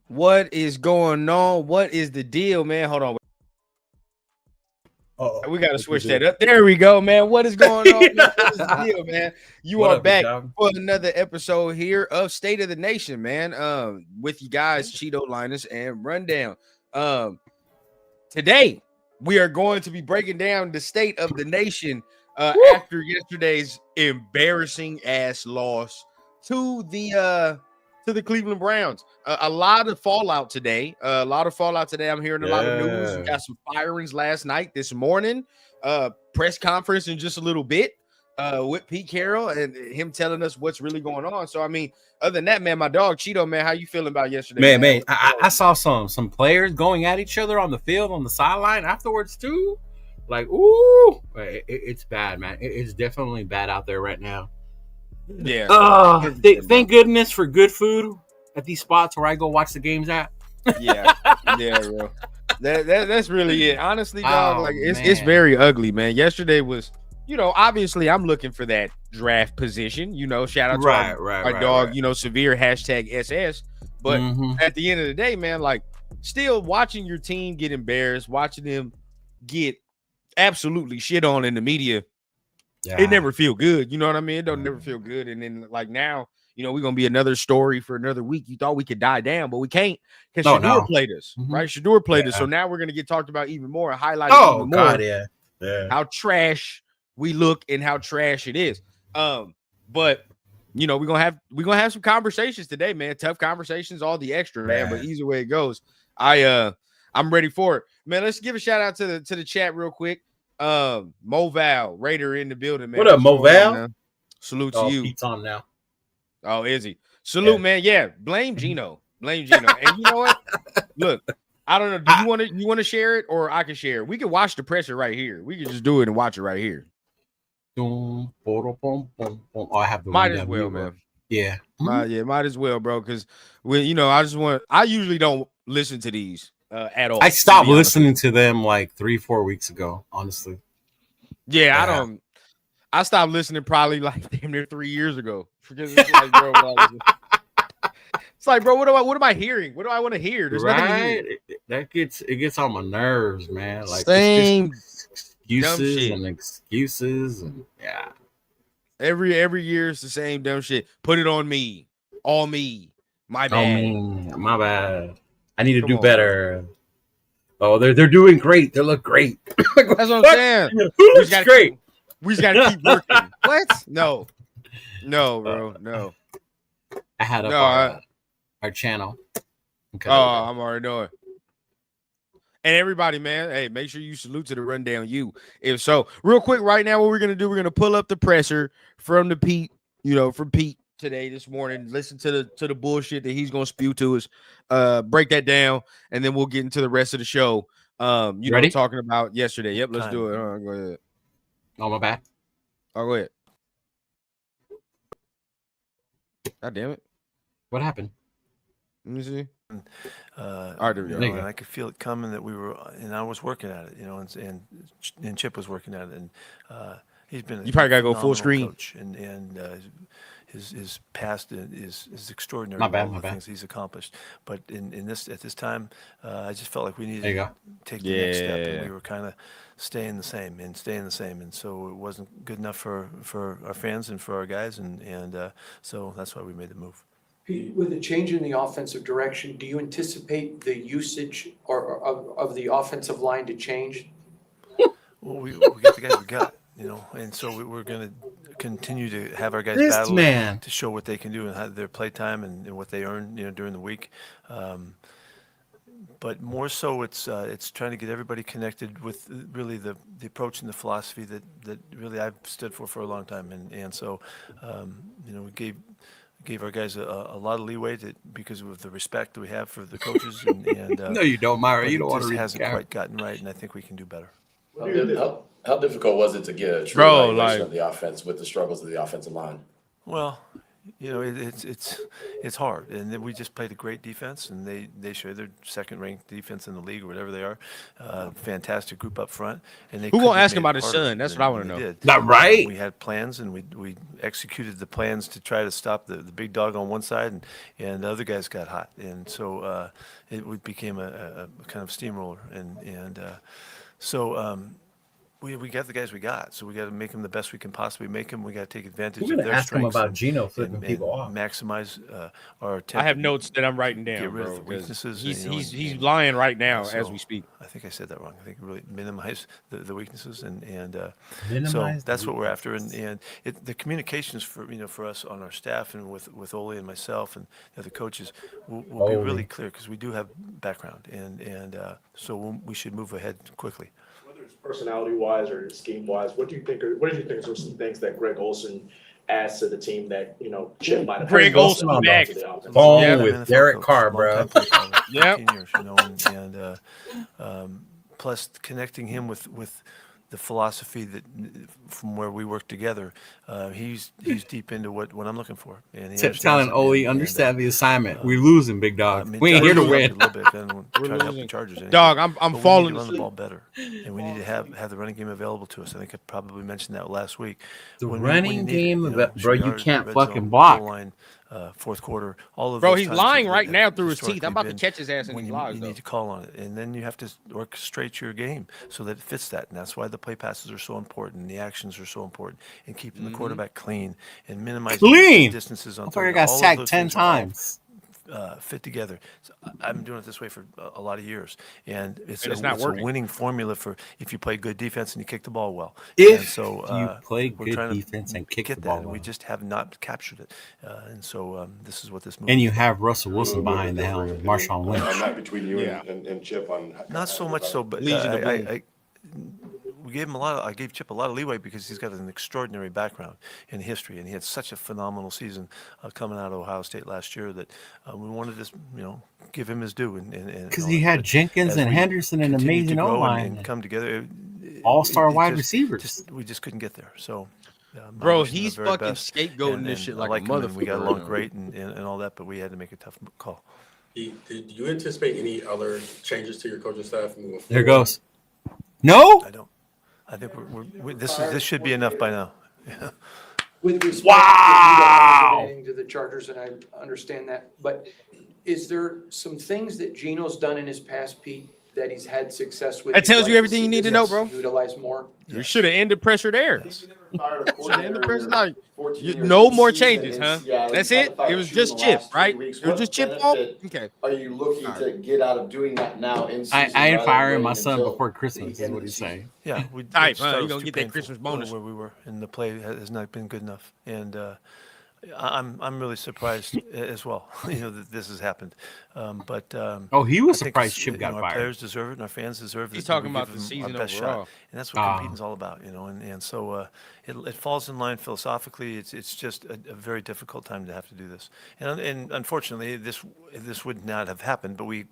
What is going on? What is the deal, man? Hold on. Oh, We got to switch that up. There we go, man. What is going on, man? What is the deal, man? You What are up, big back dog? for another episode here of State of the Nation, man. With you guys, Cheeto, Linus, and Rundown. Today we are going to be breaking down the state of the nation after yesterday's embarrassing ass loss to the Cleveland Browns. A lot of fallout today. I'm hearing a lot of news. We Yeah. got some firings last night, this morning. Press conference in just a little bit with Pete Carroll and him telling us what's really going on. So I mean, other than that, man, my dog Cheeto, man, how you feeling about yesterday, Man, I saw some players going at each other on the field, on the sideline afterwards too. Like, ooh, it's bad, man. It's definitely bad out there right now. Yeah. Thank goodness for good food at these spots where I go watch the games at. Yeah, bro. That's really it. Honestly, dog, like it's man. very ugly, man. Yesterday was, obviously I'm looking for that draft position. Shout out to our dog, severe hashtag SS. But at the end of the day, man, like still watching your team get embarrassed, watching them get absolutely shit on in the media, it never feel good. You know what I mean? It don't never feel good. And then like now, we're gonna be another story for another week. You thought we could die down, but we can't because Shador played us, right? Shador played us. So now we're gonna get talked about even more, highlighted even more how trash we look and how trash it is. But we're gonna have some conversations today, man. Tough conversations, all the extra, man. But either way it goes, I'm ready for it. Man, let's give a shout out to the chat real quick. Moval Raider in the building, man. What up, Moval? Salute to you. Pete's on now. Oh, is he? Salute, man. Yeah, blame Gino. And you know what? Look, I don't know. Do you want to share it, or I can share it? We can watch the pressure right here. We can just do it and watch it right here. Oh, I have the might as well, man. Yeah, might as well, bro. Because I usually don't listen to these at all. I stopped listening to them like 3-4 weeks ago, honestly. Yeah, I stopped listening probably like damn near 3 years ago. Because it's like, bro, what am I hearing? What do I want to hear? There's nothing to hear. It gets on my nerves, man. Like same excuses and yeah. Every year it's the same dumb shit. Put it on me, all me. My bad. My bad. I need to do better. Man. Oh, they're doing great. They look great. That's what I'm saying. Great. We just gotta keep working. What? No, bro. No. I had up our channel. Okay. Oh, I'm already knowing. And everybody, man, hey, make sure you salute to the Rundown you. If so, real quick, right now, what we're gonna do, we're gonna pull up the presser from the Pete, from Pete today, this morning. Listen to the bullshit that he's gonna spew to us. Break that down, and then we'll get into the rest of the show. Ready? Talking about yesterday. Yep, let's do it. Go ahead. Oh, my bad. Oh, go ahead. God damn it. What happened? Let me see. All right, there we go. And I could feel it coming that we were, and I was working at it, and Chip was working at it, and he's been. You probably gotta go full screen. Coach, and his past is extraordinary. My bad. Things he's accomplished, but at this time, I just felt like we needed to take the next step, and we were kind of staying the same, and so it wasn't good enough for our fans and for our guys, and so that's why we made the move. With the change in the offensive direction, do you anticipate the usage of the offensive line to change? Well, we got the guys we got, and so we're going to continue to have our guys battle to show what they can do and how their play time and what they earn, during the week. But more so, it's trying to get everybody connected with really the approach and the philosophy that really I've stood for a long time, and so we gave our guys a lot of leeway because of the respect that we have for the coaches. And no, you don't, Myra. You don't want to. It hasn't quite gotten right, and I think we can do better. How difficult was it to get a true evaluation of the offense with the struggles of the offensive line? Well, You know, it's hard, and then we just played a great defense, and they showed their second-ranked defense in the league or whatever they are. Fantastic group up front, and they Who couldn't gonna have ask made about it his harder son? That's than- what I than want to they know. did. Not right. We had plans, and we executed the plans to try to stop the big dog on one side, and the other guys got hot, and so it became a kind of steamroller, and so. We got the guys we got, so we got to make them the best we can possibly make them. We got to take advantage We're of gonna their ask him strengths about and- Geno flipping and people off. maximize our attempt. I have to notes that I'm writing get down, rid bro. of the 'Cause weaknesses. He's you know, he's and- lying right now so as we speak. I think I said that wrong. I think really minimize the weaknesses and so Minimize the that's what we're after. And the communications for us on our staff and with Ole and myself and the other coaches will be Ole. really clear because we do have background and so we should move ahead quickly. Personality-wise or scheme-wise, what did you think are some things that Greg Olson adds to the team that, Chip might have? Greg Olson on back. phone Yeah. with NFL Derek coach, Carr, bro. long-time play caller, Yep. 15 years, and plus connecting him with the philosophy that from where we work together, he's deep into what I'm looking for, and he Telling understands it, Ole, and, understand the assignment. We're losing, big I dog. mean, We ain't here to Chargers win. helped a little bit, and We're try to help the losing. Chargers. anything. Dog, I'm But we falling need to run the asleep. ball better, and we need to have the running game available to us. I think I probably mentioned that last week. The When running you need it, game, know, bro, you yards, can't red fucking zone, block. goal line, fourth quarter, all of Bro, those he's times lying that- right that now through his teeth. historically I'm about to been catch his ass in when these you lies, though. need to call on it, and then you have to orchestrate your game so that it fits that, and that's why the play passes are so important, and the actions are so important, and keeping the quarterback clean and minimizing Clean. the distances on Motherfucker third. got All of sacked those 10 things are all, times. fit together. So I've been doing it this way for a lot of years, and it's And it's not a working. winning formula for if you play good defense and you kick the ball well. If and so, you play we're good trying to defense and kick get the ball that, and we well. just have not captured it. And so this is what this movie. And you is have Russell Wilson behind the helm, and Marshawn On Lynch. that between you Yeah. and Chip on. Not so much so, but Legion of Boom. we gave him I gave Chip a lot of leeway because he's got an extraordinary background in history, and he had such a phenomenal season coming out of Ohio State last year that we wanted to, give him his due. Because all he that. had But Jenkins as and we Henderson and continue to amazing grow O-line. and come together, All-star wide just- receivers. we just couldn't get there. So. I Bro, wish him the he's very fucking best, scapegoating this shit I like a him, and we got motherfucker along right now. great and all that, but we had to make a tough call. Do you anticipate any other changes to your coaching staff moving forward? There goes. No? I don't. I think this should be enough by now. With respect Wow. to the Chargers, and I understand that, but is there some things that Geno's done in his past, Pete, that he's had success with? That tells you'd you like everything see you need to this know, bro. Utilize more? You should have ended pressure there. Yes. Like, no more changes, huh? That's it? It was just Chip, right? It was just Chip Paul? Okay. Are you looking to get out of doing that now in season? I ain't rather than firing my waiting son until before Christmas, the is end what of the he's season? saying. Yeah, we Type, just thought huh? it You was gonna too get that painful Christmas bonus. where we were, and the play has not been good enough. And I'm really surprised as well, that this has happened. But Oh, he was I think surprised it's, Chip got our fired. players deserve it, and our fans deserve it. He's that talking we about give the them our season best overall. shot, and that's what competing's all about, And so it falls in line philosophically. It's just a very difficult time to have to do this, and unfortunately, this would not have happened. But we're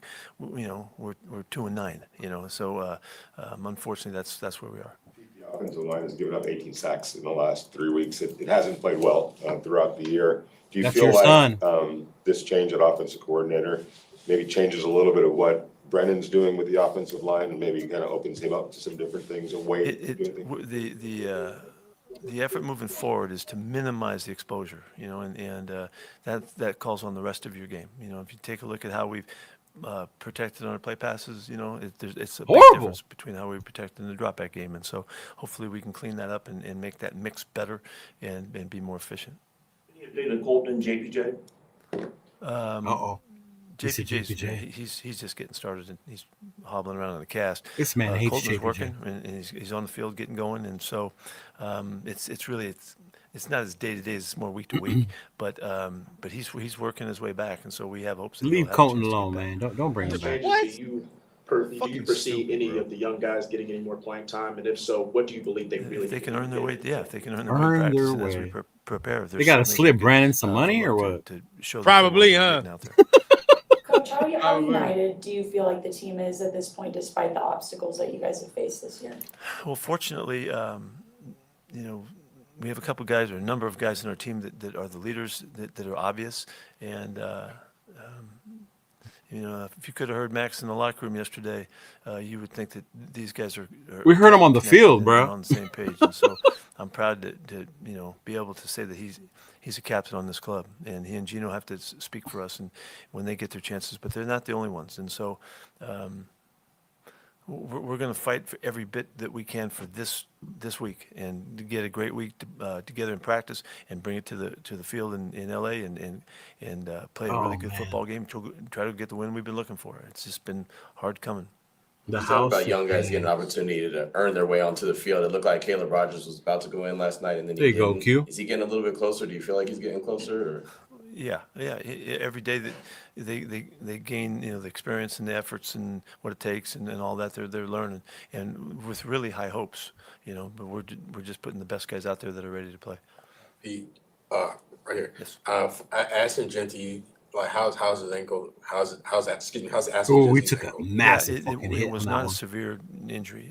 2-9, So unfortunately, that's where we are. The offensive line has given up 18 sacks in the last 3 weeks. It hasn't played well throughout the year. Do you That's feel your like son. This change at offensive coordinator maybe changes a little bit of what Brennan's doing with the offensive line and maybe kind of opens him up to some different things, a way to do things? The effort moving forward is to minimize the exposure, and that calls on the rest of your game. If you take a look at how we've protected on our play passes, it's a big Horrible. difference between how we protect in the drop back game, and so hopefully we can clean that up and make that mix better and be more efficient. Dana Colton and JPJ? Uh-oh. You said JPJ, he's just getting started, and he's hobbling around in the cast. This man hates Colton's JPJ. working, and he's on the field getting going, and so it's really not as day to day, it's more week to week, but he's working his way back, and so we have hopes that he'll Leave have a Colton chance to get alone, back. man. Don't bring him back. Changes, do you Fucking foresee stupid, any bro. of the young guys getting any more playing time? And if so, what do you believe they really If they need can to earn their do? way, if they can earn their Earn way in their practice, and as we way. prepare, They gotta slip Brandon some money or what? To show the Probably, forward huh? getting out there. Coach, how united do you feel like the team is at this point, despite the obstacles that you guys have faced this year? Well, fortunately, we have a couple guys or a number of guys in our team that are the leaders that are obvious. And, if you could have heard Max in the locker room yesterday, you would think that these guys are we heard him on the field, and bro. on the same page. And so I'm proud to be able to say that he's a captain on this club, and he and Gino have to speak for us and when they get their chances, but they're not the only ones. And so we're going to fight for every bit that we can for this week and to get a great week together in practice and bring it to the field in LA and play a really good football game. Try to get the win we've been looking for. It's just been hard coming. You talk about young guys getting an opportunity to earn their way onto the field. It looked like Caleb Rogers was about to go in last night, and then there you go, Q. Is he getting a little bit closer? Do you feel like he's getting closer? Or? Yeah. Every day that they gain, the experience and the efforts and what it takes and all that they're learning, and with really high hopes, But we're just putting the best guys out there that are ready to play. Right here. Yes. Asking Genty, like how's his ankle? How's that? Excuse me. How's the Oh, we took a massive fucking hit. It was not a severe injury.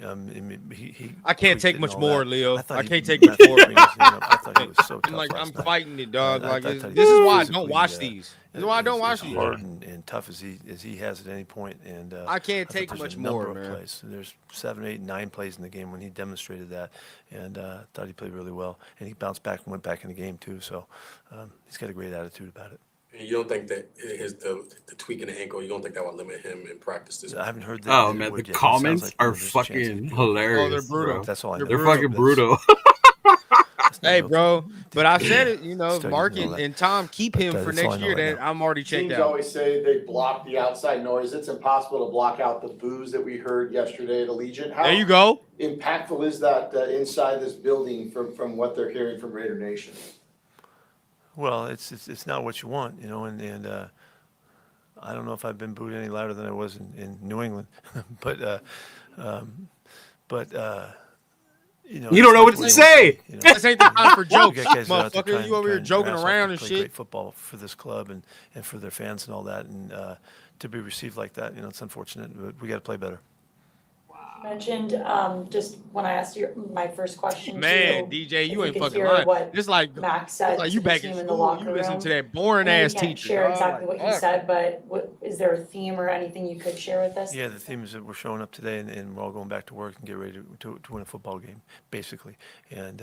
I can't take much more, Leo. I can't take much more. I thought he was so tough. I'm fighting it, dog. This is why I don't watch these. This is why I don't watch these. Hard and tough as he has at any point, and I can't take much more, man. Plays. There's 7, 8, 9 plays in the game when he demonstrated that, and thought he played really well, and he bounced back and went back in the game too. So he's got a great attitude about it. You don't think that the tweak in the ankle, you don't think that would limit him in practice this week? I haven't heard that. Oh, man, the comments are fucking hilarious. Oh, they're brutal. Bro. That's all I know. They're fucking brutal. Hey, bro, but I said it, Mark and Tom, keep him for next year. That I'm already checked Teams out. always say they block the outside noise. It's impossible to block out the boos that we heard yesterday at Allegiant. How there you go. impactful is that inside this building from what they're hearing from Raider Nation? Well, it's not what you want, and I don't know if I've been booed any louder than I was in New England, but you don't know what to say. This ain't the time for jokes, guys are out there motherfucker. You over here joking around and play shit. Great football for this club and for their fans and all that, and to be received like that, it's unfortunate, but we got to play better. You mentioned just when I asked my first question. Man, too, DJ, you ain't could fucking hear lying. what It's like Max said you to back the in team in the school. locker You listen room. to that boring I know ass you can't teacher. share Oh, exactly what fuck. you said, but is there a theme or anything you could share with us? Yeah, the theme is that we're showing up today and we're all going back to work and get ready to win a football game, basically. And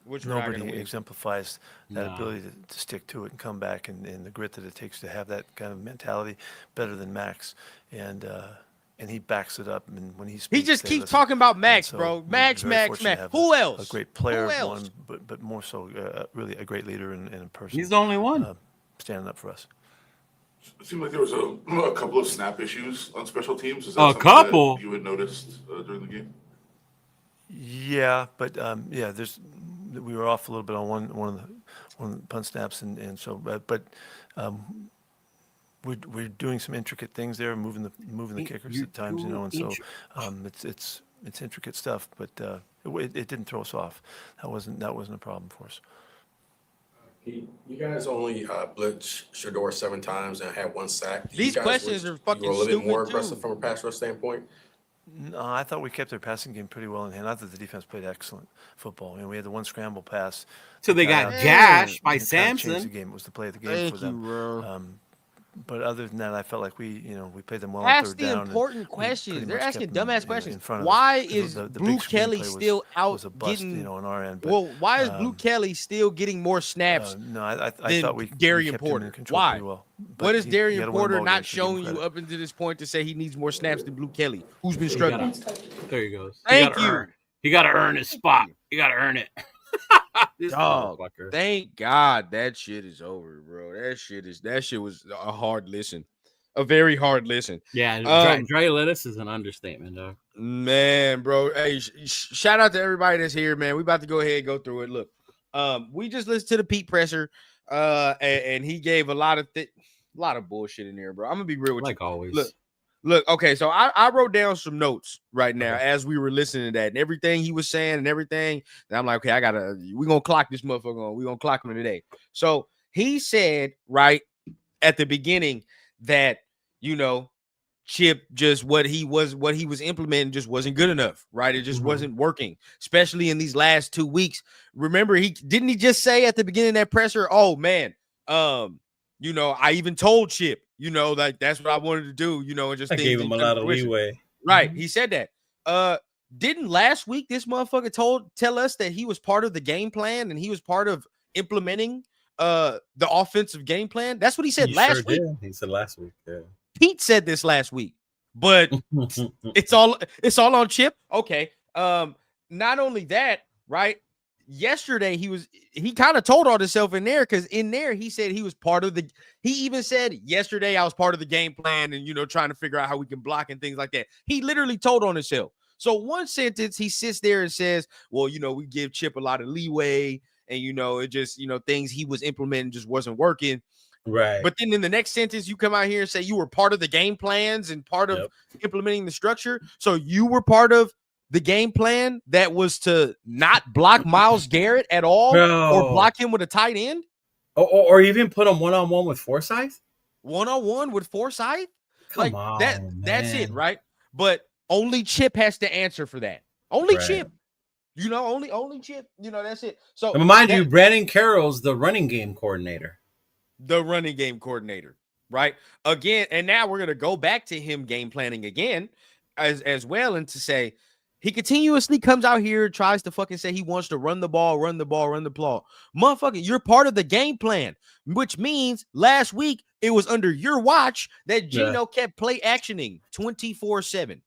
Which we're not gonna nobody win. exemplifies that ability to stick to it and come back and the grit that it takes to have that kind of mentality better than Max. And he backs it up. And when he speaks, He just they keeps listen. talking about Max, So bro. we're Max. very fortunate to have Who else? A great player, Who else? one, but more so, really a great leader and a person. He's the only one. Standing up for us. It seemed like there was a couple of snap issues on special teams. Is that A something couple? that you had noticed during the game? Yeah, but we were off a little bit on one of the punt snaps, and so we're doing some intricate things there, moving the kickers at times, and so it's intricate stuff, but it didn't throw us off. That wasn't a problem for us. You guys only blitzed Shador 7 times and had 1 sack. These questions are fucking You were a little bit stupid, more too. aggressive from a pass rush standpoint. No, I thought we kept their passing game pretty well in hand. I thought the defense played excellent football. We had the one scramble pass. So they got out, gashed by and it kind of changed Samson. the game. It was the play of the game Thank for them. you, bro. But other than that, I felt like we played them well on Ask third the down. and important we questions. pretty They're much asking kept them dumbass in questions. front of us. Why 'Cause is the Blue big screen Kelly play still out was a bust, getting? on our end. But, Well, why is Blue Kelly still getting more snaps? no, I than thought we Darian kept him in Porter? control Why? pretty well. But What is you Darian gotta win Porter ball not games, so give him showing you credit. up until this point to say he needs more snaps than Blue Kelly, who's been struggling? There you go. Thank you. He got to earn his spot. You got to earn it. This Dog, motherfucker. thank God that shit is over, bro. That shit was a hard listen, a very hard listen. Yeah, dry lettuce is an understatement, dog. Man, bro. Hey, shout out to everybody that's here, man. We about to go ahead and go through it. Look, we just listened to the Pete Presser, and he gave a lot of bullshit in there, bro. I'm gonna be real with you. Like always. Look, okay, so I wrote down some notes right now as we were listening to that and everything he was saying and everything. And I'm like, okay, we're gonna clock this motherfucker on. We're gonna clock him today. So he said right at the beginning that Chip just what he was implementing just wasn't good enough, right? It just wasn't working, especially in these last 2 weeks. Remember, he just say at the beginning of that presser, "Oh man, you know, I even told Chip, you know, like that's what I wanted to do, you know, and just I gave him a lot of leeway." Right? He said that. Didn't last week this motherfucker tell us that he was part of the game plan and he was part of implementing the offensive game plan? That's what he said last week. He said last week, yeah. Pete said this last week, but it's all on Chip. Okay. Not only that, right? Yesterday he kind of told on himself in there, because in there he said he was part of he even said yesterday I was part of the game plan and, you know, trying to figure out how we can block and things like that. He literally told on himself. So one sentence he sits there and says, well, you know, we give Chip a lot of leeway and, you know, it just, you know, things he was implementing just wasn't working. Right. But then in the next sentence, you come out here and say you were part of the game plans and part of implementing the structure. So you were part of the game plan that was to not block Myles Garrett at all, or block him with a tight end, or even put him one-on-one with Forsyth. One-on-one with Forsyth, come on, that. Man. That's it, right? But only Chip has to answer for that. Only Chip. You know, only Chip. You know, that's it. So and mind you, Brandon Carroll's the running game coordinator. The running game coordinator, right? Again, and now we're going to go back to him game planning again as well, and to say he continuously comes out here, tries to fucking say he wants to run the ball. Motherfucker, you're part of the game plan, which means last week it was under your watch that Geno kept play actioning 24/7.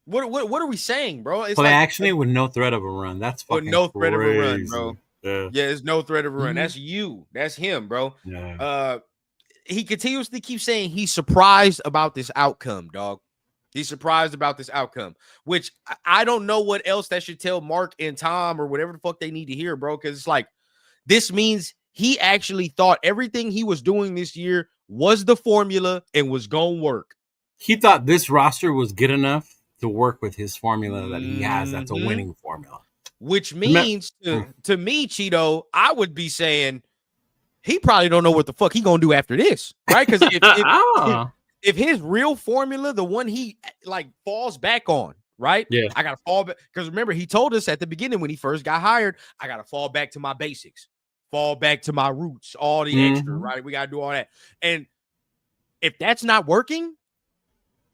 What are we saying, bro? It's play actioning with no threat of a run. That's fucking no threat crazy. of a run, bro. Yeah, there's no threat of a run. That's you. That's him, bro. Yeah. He continuously keeps saying he's surprised about this outcome, dog. He's surprised about this outcome, which I don't know what else that should tell Mark and Tom or whatever the fuck they need to hear, bro. Because it's like, this means he actually thought everything he was doing this year was the formula and was gonna work. He thought this roster was good enough to work with his formula that he has. That's a winning formula. Which means to me, Cheeto, I would be saying he probably don't know what the fuck he gonna do after this, right? Because if his real formula, the one he like falls back on, right? Yeah, I gotta fall back, because remember he told us at the beginning when he first got hired, I gotta fall back to my basics, fall back to my roots, all the extra, right? We gotta do all that. And if that's not working,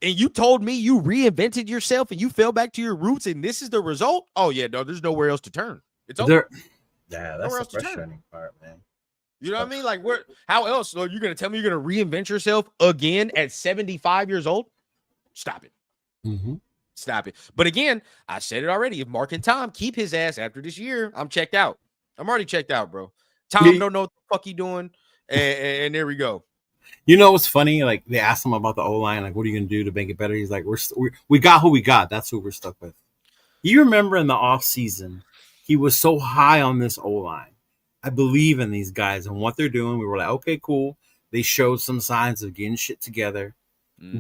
and you told me you reinvented yourself and you fell back to your roots and this is the result, oh yeah, no, there's nowhere else to turn. It's over. Yeah, that's the frustrating part, man. You know what I mean? Like, how else? So you're gonna tell me you're gonna reinvent yourself again at 75 years old? Stop it. Stop it. But again, I said it already. If Mark and Tom keep his ass after this year, I'm checked out. I'm already checked out, bro. Tom don't know what the fuck he doing, and there we go. You know what's funny? Like, they asked him about the O-line, like, what are you going to do to make it better? He's like, we got who we got. That's who we're stuck with. You remember in the offseason, he was so high on this O-line. I believe in these guys and what they're doing. We were like, okay, cool. They showed some signs of getting shit together.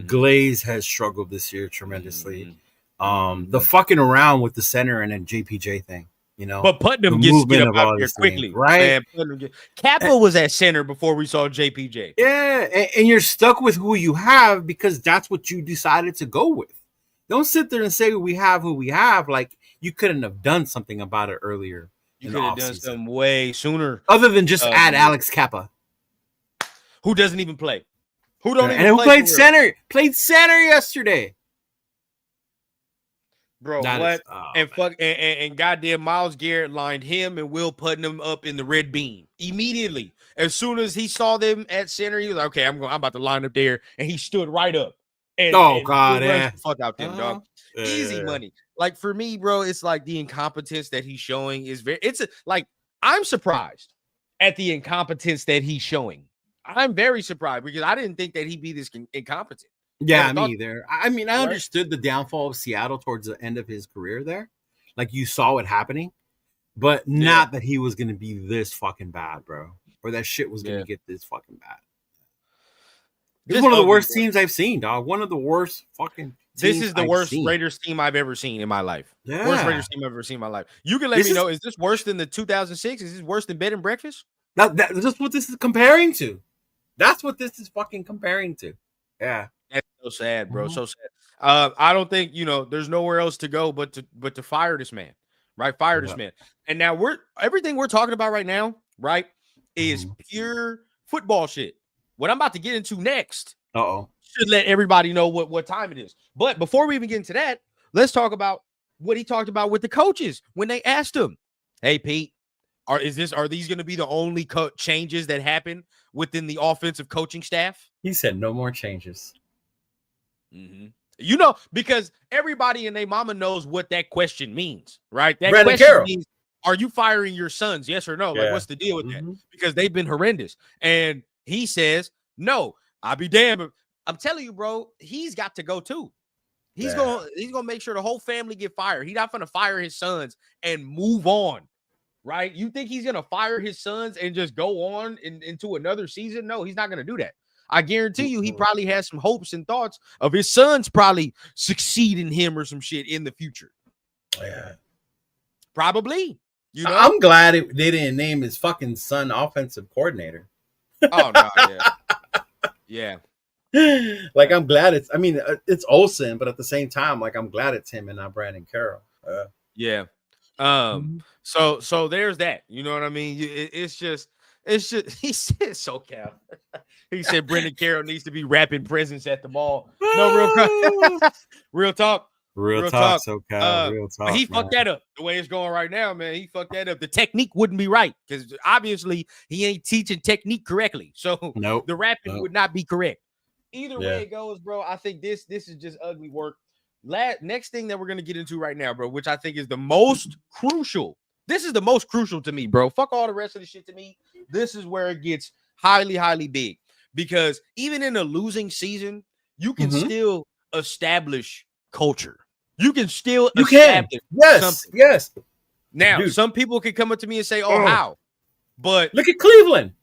Glaze has struggled this year tremendously. The fucking around with the center and then JPJ thing. You know, but Putnam gets get up out here quickly, right? Kappa was at center before we saw JPJ. Yeah, and you're stuck with who you have because that's what you decided to go with. Don't sit there and say we have who we have. Like, you couldn't have done something about it earlier. You could have done something way sooner, other than just add Alex Kappa, who doesn't even play, who don't even and who play played center. Played center yesterday. Bro, what? And goddamn Myles Garrett lined him and Will Putnam up in the red beam immediately. As soon as he saw them at center, he was like, okay, I'm about to line up there. And he stood right up. And the fuck out them, dog. Easy money. Like, for me, bro, it's like the incompetence that he's showing is I'm surprised at the incompetence that he's showing. I'm very surprised because I didn't think that he'd be this incompetent. Yeah, me either. I mean, I understood the downfall of Seattle towards the end of his career there. Like, you saw it happening, but not that he was going to be this fucking bad, bro. Or that shit was going to get this fucking bad. This is one of the worst teams I've seen, dog. One of the worst fucking teams This is the worst Raiders team I've ever seen in my life. Yeah. Worst Raiders team I've ever seen in my life. You can let me know, is this worse than the 2006? Is this worse than Bed and Breakfast? That's what this is comparing to. That's what this is fucking comparing to. Yeah. So sad, bro. So sad. I don't think there's nowhere else to go but to fire this man, right? Fire this man. And now everything we're talking about right now, right, is pure football shit. What I'm about to get into next should let everybody know what time it is. But before we even get into that, let's talk about what he talked about with the coaches when they asked him, "Hey, Pete, are these going to be the only changes that happen within the offensive coaching staff?" He said no more changes. Because everybody and their mama knows what that question means, right? That Brandon question Carroll. means, are you firing your sons? Yes or no? Like, what's the deal with that? Because they've been horrendous. And he says, no, I'll be damned. I'm telling you, bro, he's got to go too. He's gonna make sure the whole family get fired. He's not gonna fire his sons and move on, right? You think he's gonna fire his sons and just go on into another season? No, he's not gonna do that. I guarantee you, he probably has some hopes and thoughts of his sons probably succeeding him or some shit in the future. Yeah, probably. I'm glad they didn't name his fucking son offensive coordinator. Oh no, yeah. Like, I'm glad it's Olsen, but at the same time, like, I'm glad it's him and not Brandon Carroll. Yeah. So there's that. You know what I mean? It's just he said SoCal. He said Brendan Carroll needs to be rapping presents at the mall. No, real talk. Real talk, SoCal. Real talk. He fucked that up the way it's going right now, man. He fucked that up. The technique wouldn't be right because obviously he ain't teaching technique correctly. So the rapping would not be correct. Either way it goes, bro. I think this is just ugly work. Next thing that we're gonna get into right now, bro, which I think is the most crucial. This is the most crucial to me, bro. Fuck all the rest of the shit to me. This is where it gets highly, highly big. Because even in a losing season, you can still establish culture. You can still establish something. Yes. Now, some people can come up to me and say, how? But look at Cleveland.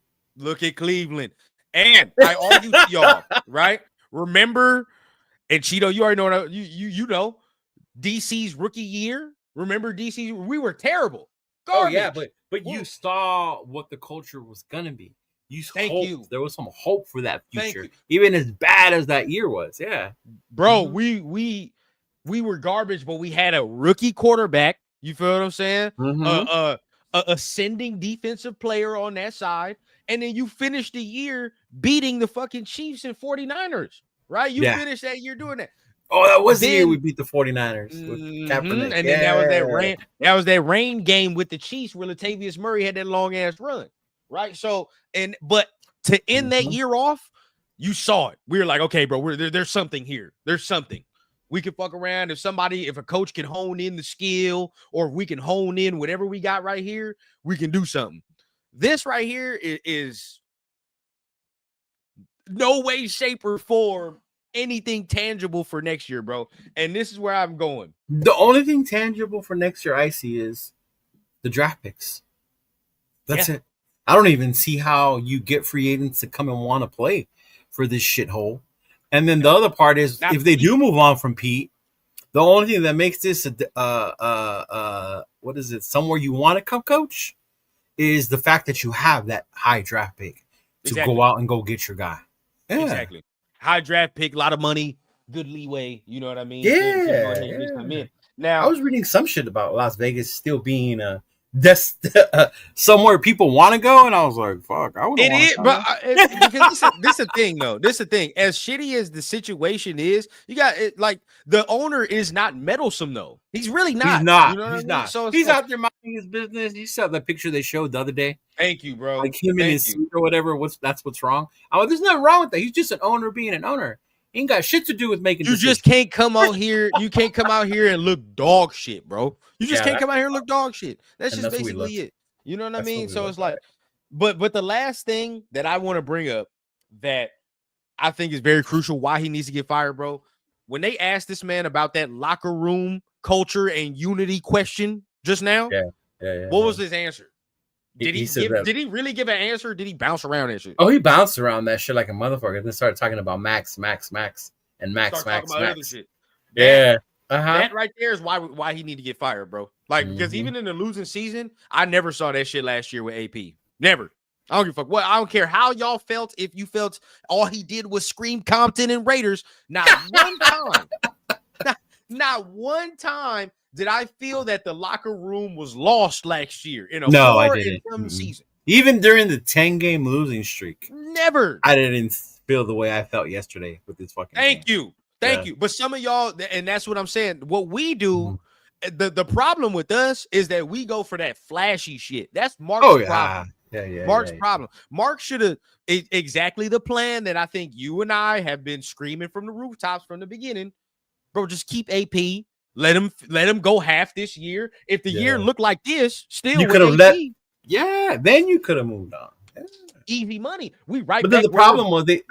And I argue to y'all, right? Remember, and Cheeto, you already know you know DC's rookie year. Remember DC? We were terrible. Garbage. Oh yeah, but you saw what the culture was gonna be. There was some hope for that future, even as bad as that year was. Yeah, bro, we were garbage, but we had a rookie quarterback. You feel what I'm saying? A ascending defensive player on that side, and then you finished the year beating the fucking Chiefs and 49ers. Right? You finished that year doing that. Oh, that was the year we beat the 49ers with Kaepernick. And then that was that rain. That was that rain game with the Chiefs where Latavius Murray had that long ass run. Right. So, but to end that year off, you saw it. We were like, okay, bro, there's something here. There's something. We can fuck around. If a coach can hone in the skill, or if we can hone in whatever we got right here, we can do something. This right here is no way, shape, or form anything tangible for next year, bro. And this is where I'm going. The only thing tangible for next year I see is the draft picks. That's it. I don't even see how you get free agents to come and want to play for this shithole. And then the other part is, if they do move on from Pete, the only thing that makes this somewhere you want to come coach is the fact that you have that high draft pick to go out and go get your guy. Yeah. Exactly. High draft pick, a lot of money, good leeway. You know what I mean? Yeah. Now, I was reading some shit about Las Vegas still being somewhere people want to go, and I was like, "Fuck, I wouldn't." It is, but because this is the thing, though. This is the thing. As shitty as the situation is, you got it. Like, the owner is not meddlesome, though. He's really not. He's not. You know he's not. So he's out there minding his business. You saw the picture they showed the other day. Thank you, bro. Like him in his suit or whatever. That's what's wrong. There's nothing wrong with that. He's just an owner being an owner. He ain't got shit to do with making. You just can't come out here. You can't come out here and look dog shit, bro. You just can't come out here and look dog shit. That's just basically it. You know what I mean? So it's like, but the last thing that I want to bring up that I think is very crucial why he needs to get fired, bro. When they asked this man about that locker room culture and unity question just now, what was his answer? Did he really give an answer? Or did he bounce around that shit? Oh, he bounced around that shit like a motherfucker. And then started talking about Max, and Max. Shit. Yeah. That right there is why he need to get fired, bro. Like, because even in the losing season, I never saw that shit last year with AP. Never. I don't give a fuck. Well, I don't care how y'all felt. If you felt all he did was scream Compton and Raiders, not one time did I feel that the locker room was lost last year in a 4-and-some season. Even during the 10-game losing streak. Never. I didn't feel the way I felt yesterday with this fucking Thank game. you. But some of y'all, and that's what I'm saying, what we do, the problem with us is that we go for that flashy shit. That's Mark's problem. Mark's problem. Mark should have exactly the plan that I think you and I have been screaming from the rooftops from the beginning. Bro, just keep AP. Let him go half this year. If the year looked like this, still you could have then you could have moved on. Yeah. Easy money. But then the problem was they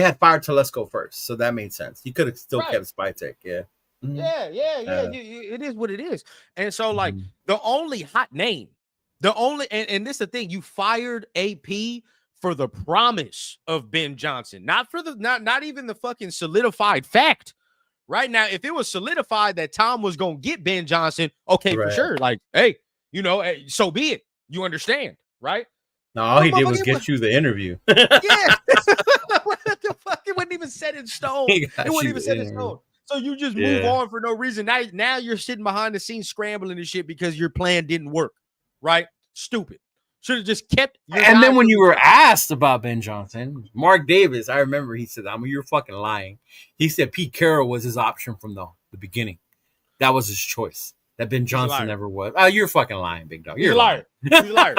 had fired Telesco first, so that made sense. He could have still kept Spytek. Yeah. Mm-hmm. Yeah. It is what it is. And so, like, the only hot name, and this is the thing, you fired AP for the promise of Ben Johnson, not for not even the fucking solidified fact. Right now, if it was solidified that Tom was gonna get Ben Johnson, okay, for sure. Like, hey, so be it. You understand, right? No, all he did was get you the interview. Yeah. What the fuck? It wasn't even set in stone. It wasn't even set in stone. So you just move on for no reason. Now you're sitting behind the scenes scrambling and shit because your plan didn't work, right? Stupid. Should have just kept. And then when you were asked about Ben Johnson, Mark Davis, I remember he said, you're fucking lying. He said Pete Carroll was his option from the beginning. That was his choice. That Ben Johnson never was. Oh, you're fucking lying, big dog. You're a liar. He's a liar.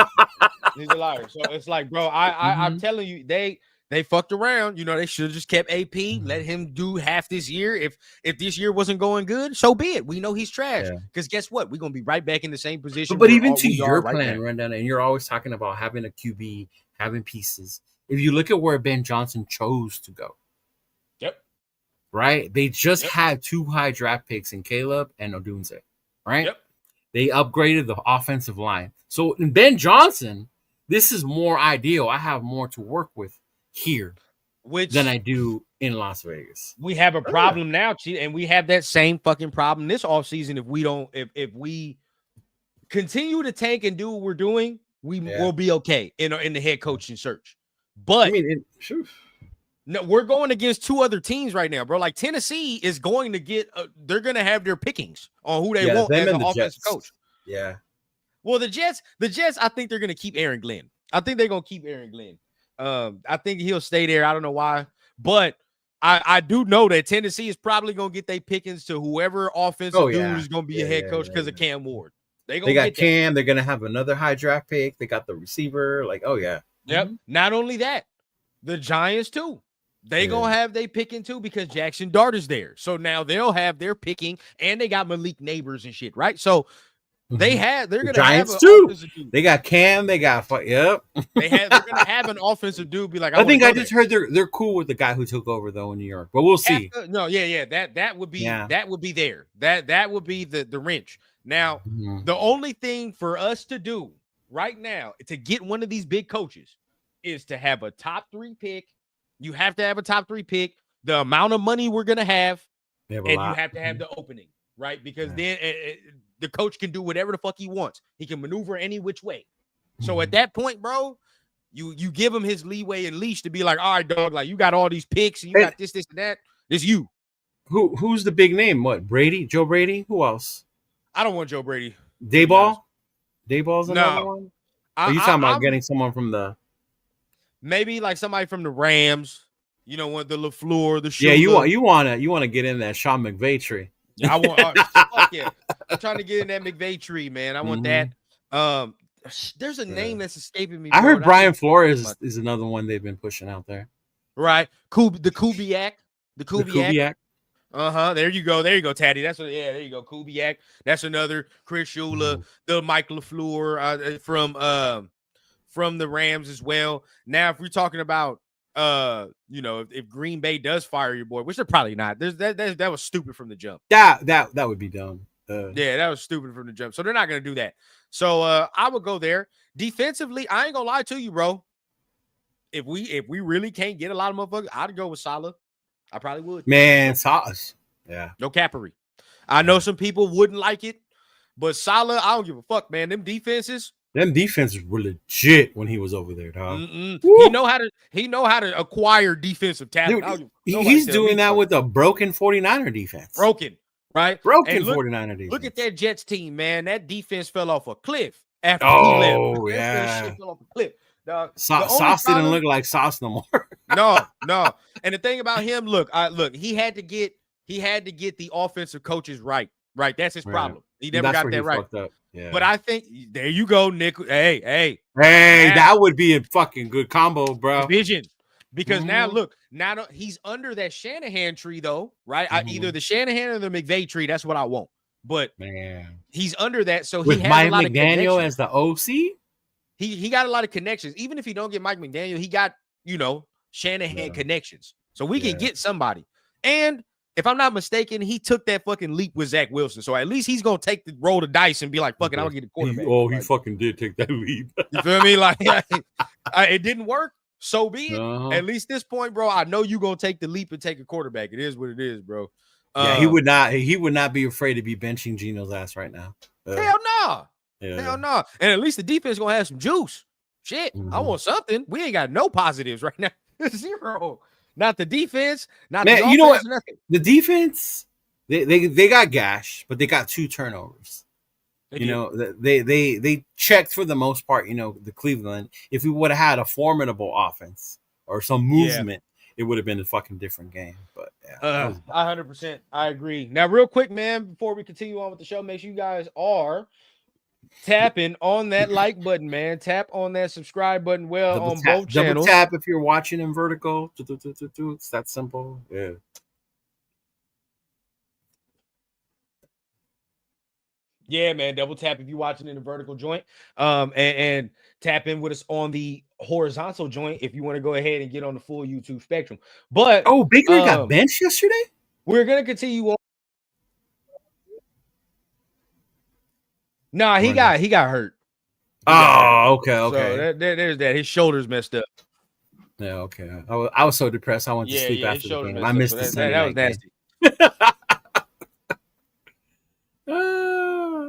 He's a liar. So it's like, bro, I'm telling you, they fucked around. They should have just kept AP, let him do half this year. If this year wasn't going good, so be it. We know he's trash. Because guess what? We're gonna be right back in the same position. But even to your plan, Rundown, and you're always talking about having a QB, having pieces. If you look at where Ben Johnson chose to go, right? They just had 2 high draft picks in Caleb and Odunze, right? They upgraded the offensive line. So in Ben Johnson, this is more ideal. I have more to work with here than I do in Las Vegas. We have a problem now, and we have that same fucking problem this offseason. If we continue to tank and do what we're doing, we will be okay in the head coaching search. But no, we're going against 2 other teams right now, bro. Like Tennessee is going to get they're going to have their pickings on who they want as an offensive coach. Yeah. Well, the Jets, I think they're going to keep Aaron Glenn. I think they're going to keep Aaron Glenn. I think he'll stay there. I don't know why, but I do know that Tennessee is probably going to get their pickings to whoever offensive dude is going to be a head coach because of Cam Ward. They got Cam. They're going to have another high draft pick. They got the receiver. Like, Yep. Not only that, the Giants too. They gonna have their picking too because Jackson Dart is there. So now they'll have their picking, and they got Malik Neighbors and shit, right? So they're gonna Giants have too. They got Cam. They got they're gonna have an offensive dude be like. I think I just heard they're cool with the guy who took over though in New York, but we'll see. That would be there. That would be the wrench. Now the only thing for us to do right now to get one of these big coaches is to have a top 3 pick. You have to have a top 3 pick, the amount of money we're going to have, and you have to have the opening, right? Because then the coach can do whatever the fuck he wants. He can maneuver any which way. So at that point, bro, you give him his leeway and leash to be like, all right, dog, like you got all these picks and you got this, and that. It's you. Who's the big name? What, Brady? Joe Brady? Who else? I don't want Joe Brady. Dayball? Dayball's another one? Are you talking about getting someone from the... Maybe like somebody from the Rams, the LaFleur, the Shula. Yeah, you want to get in that Sean McVay tree. Yeah, I want. I'm trying to get in that McVay tree, man. I want that. There's a name that's escaping me. I heard Brian Flores is another one they've been pushing out there. Right, the Kubiak. There you go, Taddy. There you go, Kubiak. That's another Chris Shula, the Mike LaFleur from the Rams as well. Now, if we're talking about, if Green Bay does fire your boy, which they're probably not, that was stupid from the jump. That would be dumb. That was stupid from the jump. So they're not going to do that. So I would go there. Defensively, I ain't gonna lie to you, bro. If we really can't get a lot of motherfuckers, I'd go with Salah. I probably would. Man, Salah. Yeah. No capery. I know some people wouldn't like it, but Salah, I don't give a fuck, man. Them defenses. Them defenses were legit when he was over there, dog. He know how to acquire defensive talent. Dude, he's doing that with a broken 49er defense. Broken, right? Broken 49er defense. Look at that Jets team, man. That defense fell off a cliff after he left. Oh, yeah. Shit fell off a cliff. Sauce didn't look like Sauce no more. No. And the thing about him, look, he had to get the offensive coaches right. Right. That's his problem. He never got that right. Yeah. But I think there you go, Nick. Hey, that would be a fucking good combo, bro. Vision. Because now he's under that Shanahan tree, though, right? Either the Shanahan or the McVay tree. That's what I want. But man, he's under that, so with he has Mike a lot McDaniel of as the OC. He got a lot of connections. Even if he don't get Mike McDaniel, he got Shanahan connections, so we can get somebody. And if I'm not mistaken, he took that fucking leap with Zach Wilson. So at least he's gonna take the roll the dice and be like, "Fuck it, I'm gonna get the quarterback." He fucking did take that leap. You feel me? Like it didn't work. So be it. At least this point, bro. I know you gonna take the leap and take a quarterback. It is what it is, bro. Yeah, he would not. He would not be afraid to be benching Geno's ass right now. Hell no. Hell no. And at least the defense gonna have some juice. Shit, I want something. We ain't got no positives right now. Zero. Not the defense. Not the offense, you know what? Nothing. The defense, they got gashed, but they got 2 turnovers. They checked for the most part. The Cleveland. If we would have had a formidable offense or some movement, it would have been a fucking different game. But 100%, I agree. Now, real quick, man, before we continue on with the show, make sure you guys are tapping on that like button, man. Tap on that subscribe button. Both channels. Double tap if you're watching in vertical. It's that simple. Yeah. Yeah, man. Double tap if you're watching in the vertical joint. And tap in with us on the horizontal joint if you want to go ahead and get on the full YouTube spectrum. But Baker got benched yesterday. We're gonna continue on. Nah, he got hurt. Okay. So there's that. His shoulders messed up. Yeah, okay. I was so depressed. I went to sleep after the game. I missed the Sunday that was nasty.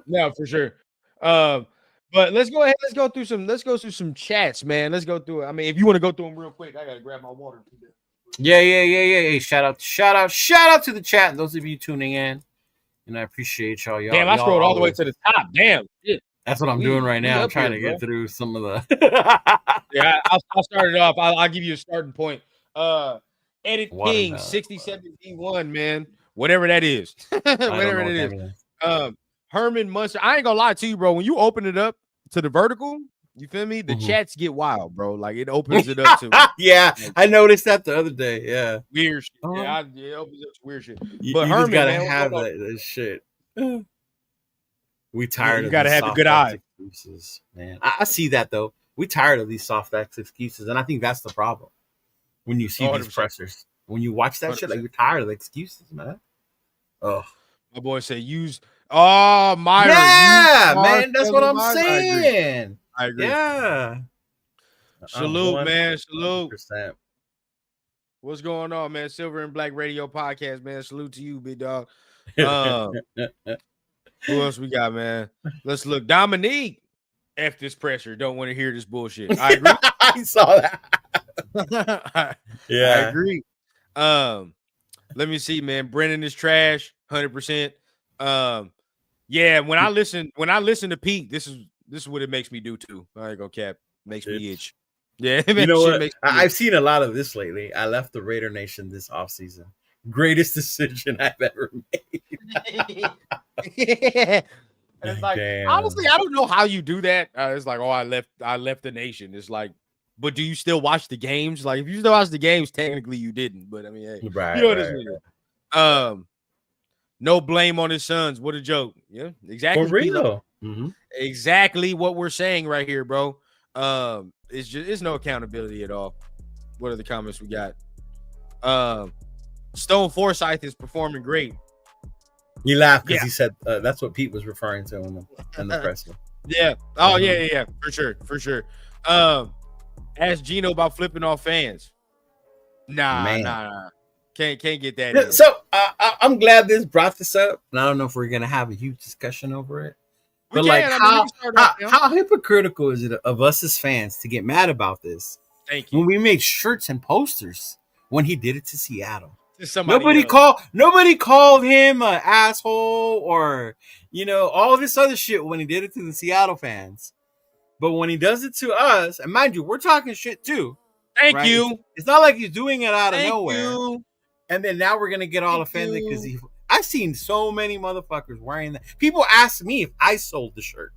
No, for sure. But let's go ahead. Let's go through some chats, man. Let's go through it. I mean, if you want to go through them real quick, I gotta grab my water. Yeah. Hey, shout out to the chat and those of you tuning in. And I appreciate y'all. Damn, I scrolled all the way to the top. Damn. Shit. That's what I'm doing right now. I'm trying to get through some of the. Yeah, I'll start it off. I'll give you a starting point. Edit King 67D1, man. Whatever that is. Whatever it is. Herman Munster. I ain't gonna lie to you, bro. When you open it up to the vertical, you feel me? The chats get wild, bro. Like it opens it up to yeah, I noticed that the other day. Yeah. Weird shit. Yeah, it opens up to weird shit. But you Herman, gotta man, have that shit. We tired you of gotta have a good eye. Excuses, man. I see that though. We tired of these soft ass excuses, and I think that's the problem. When you see 100%. These pressers, when you watch that 100%. Shit, like you're tired of the excuses, man. Oh, my boy said use. Oh, Myra. Yeah, man, that's what I'm saying. I agree. Yeah. Salute, man. Salute. 100%. What's going on, man? Silver and Black Radio Podcast, man. Salute to you, big dog. Who else we got, man? Let's look. Dominique. F this pressure. Don't want to hear this bullshit. I agree. I saw that. Yeah. I agree. Let me see, man. Brennan is trash. 100%. Yeah, when I listen to Pete, this is what it makes me do too. I ain't gonna cap. Makes me itch. Yeah, you know what? I've seen a lot of this lately. I left the Raider Nation this offseason. Greatest decision I've ever made. It's like, honestly, I don't know how you do that. It's like, I left the nation. It's like, but do you still watch the games? Like, if you still watch the games, technically you didn't. But I mean, hey, right, you know what it is. No blame on his sons. What a joke. Yeah, exactly. For real. Mm-hmm. Exactly what we're saying right here, bro. It's no accountability at all. What are the comments we got? Stone Forsyth is performing great. He laughed because he said that's what Pete was referring to in the press. Yeah. Oh, yeah. For sure. Ask Gino about flipping off fans. Nah. Can't get that in. So I'm glad this brought this up. And I don't know if we're gonna have a huge discussion over it. But like, how hypocritical is it of us as fans to get mad about this? Thank you. When we made shirts and posters when he did it to Seattle. Nobody called him an asshole or all this other shit when he did it to the Seattle fans. But when he does it to us, and mind you, we're talking shit too. Thank you. It's not like he's doing it out of nowhere. And then now we're gonna get all offended because I've seen so many motherfuckers wearing that. People ask me if I sold the shirt.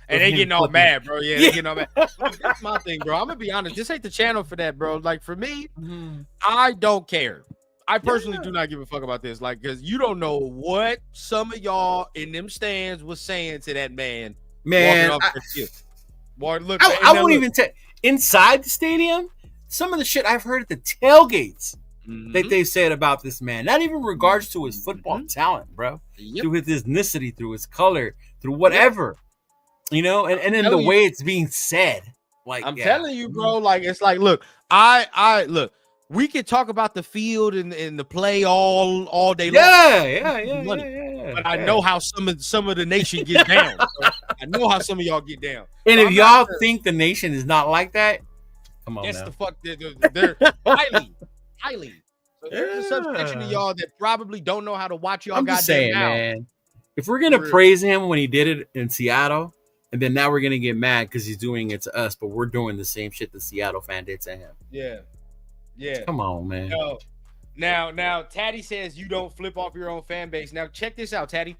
And they getting all mad, bro. Yeah, they getting all mad. Look, that's my thing, bro. I'm gonna be honest. This ain't the channel for that, bro. Like for me, I don't care. I personally do not give a fuck about this. Like, because you don't know what some of y'all in them stands was saying to that man. Man, look, I won't even tell. Inside the stadium, some of the shit I've heard at the tailgates that they said about this man, not even in regards to his football talent, bro, through his ethnicity, through his color, through whatever, and then the way it's being said. Like I'm telling you, bro, like it's like, look, I look. We could talk about the field and the play all day long. Yeah. But I know how some of the nation gets down. I know how some of y'all get down. And so if y'all think the nation is not like that, come on. Yes, now. the fuck they're highly. So there's a subsection of y'all that probably don't know how to watch y'all. I'm just saying, man. If we're gonna praise him when he did it in Seattle, and then now we're gonna get mad because he's doing it to us, but we're doing the same shit the Seattle fan did to him. Yeah. Come on, man. Now, Taddy says you don't flip off your own fan base. Now, check this out, Taddy.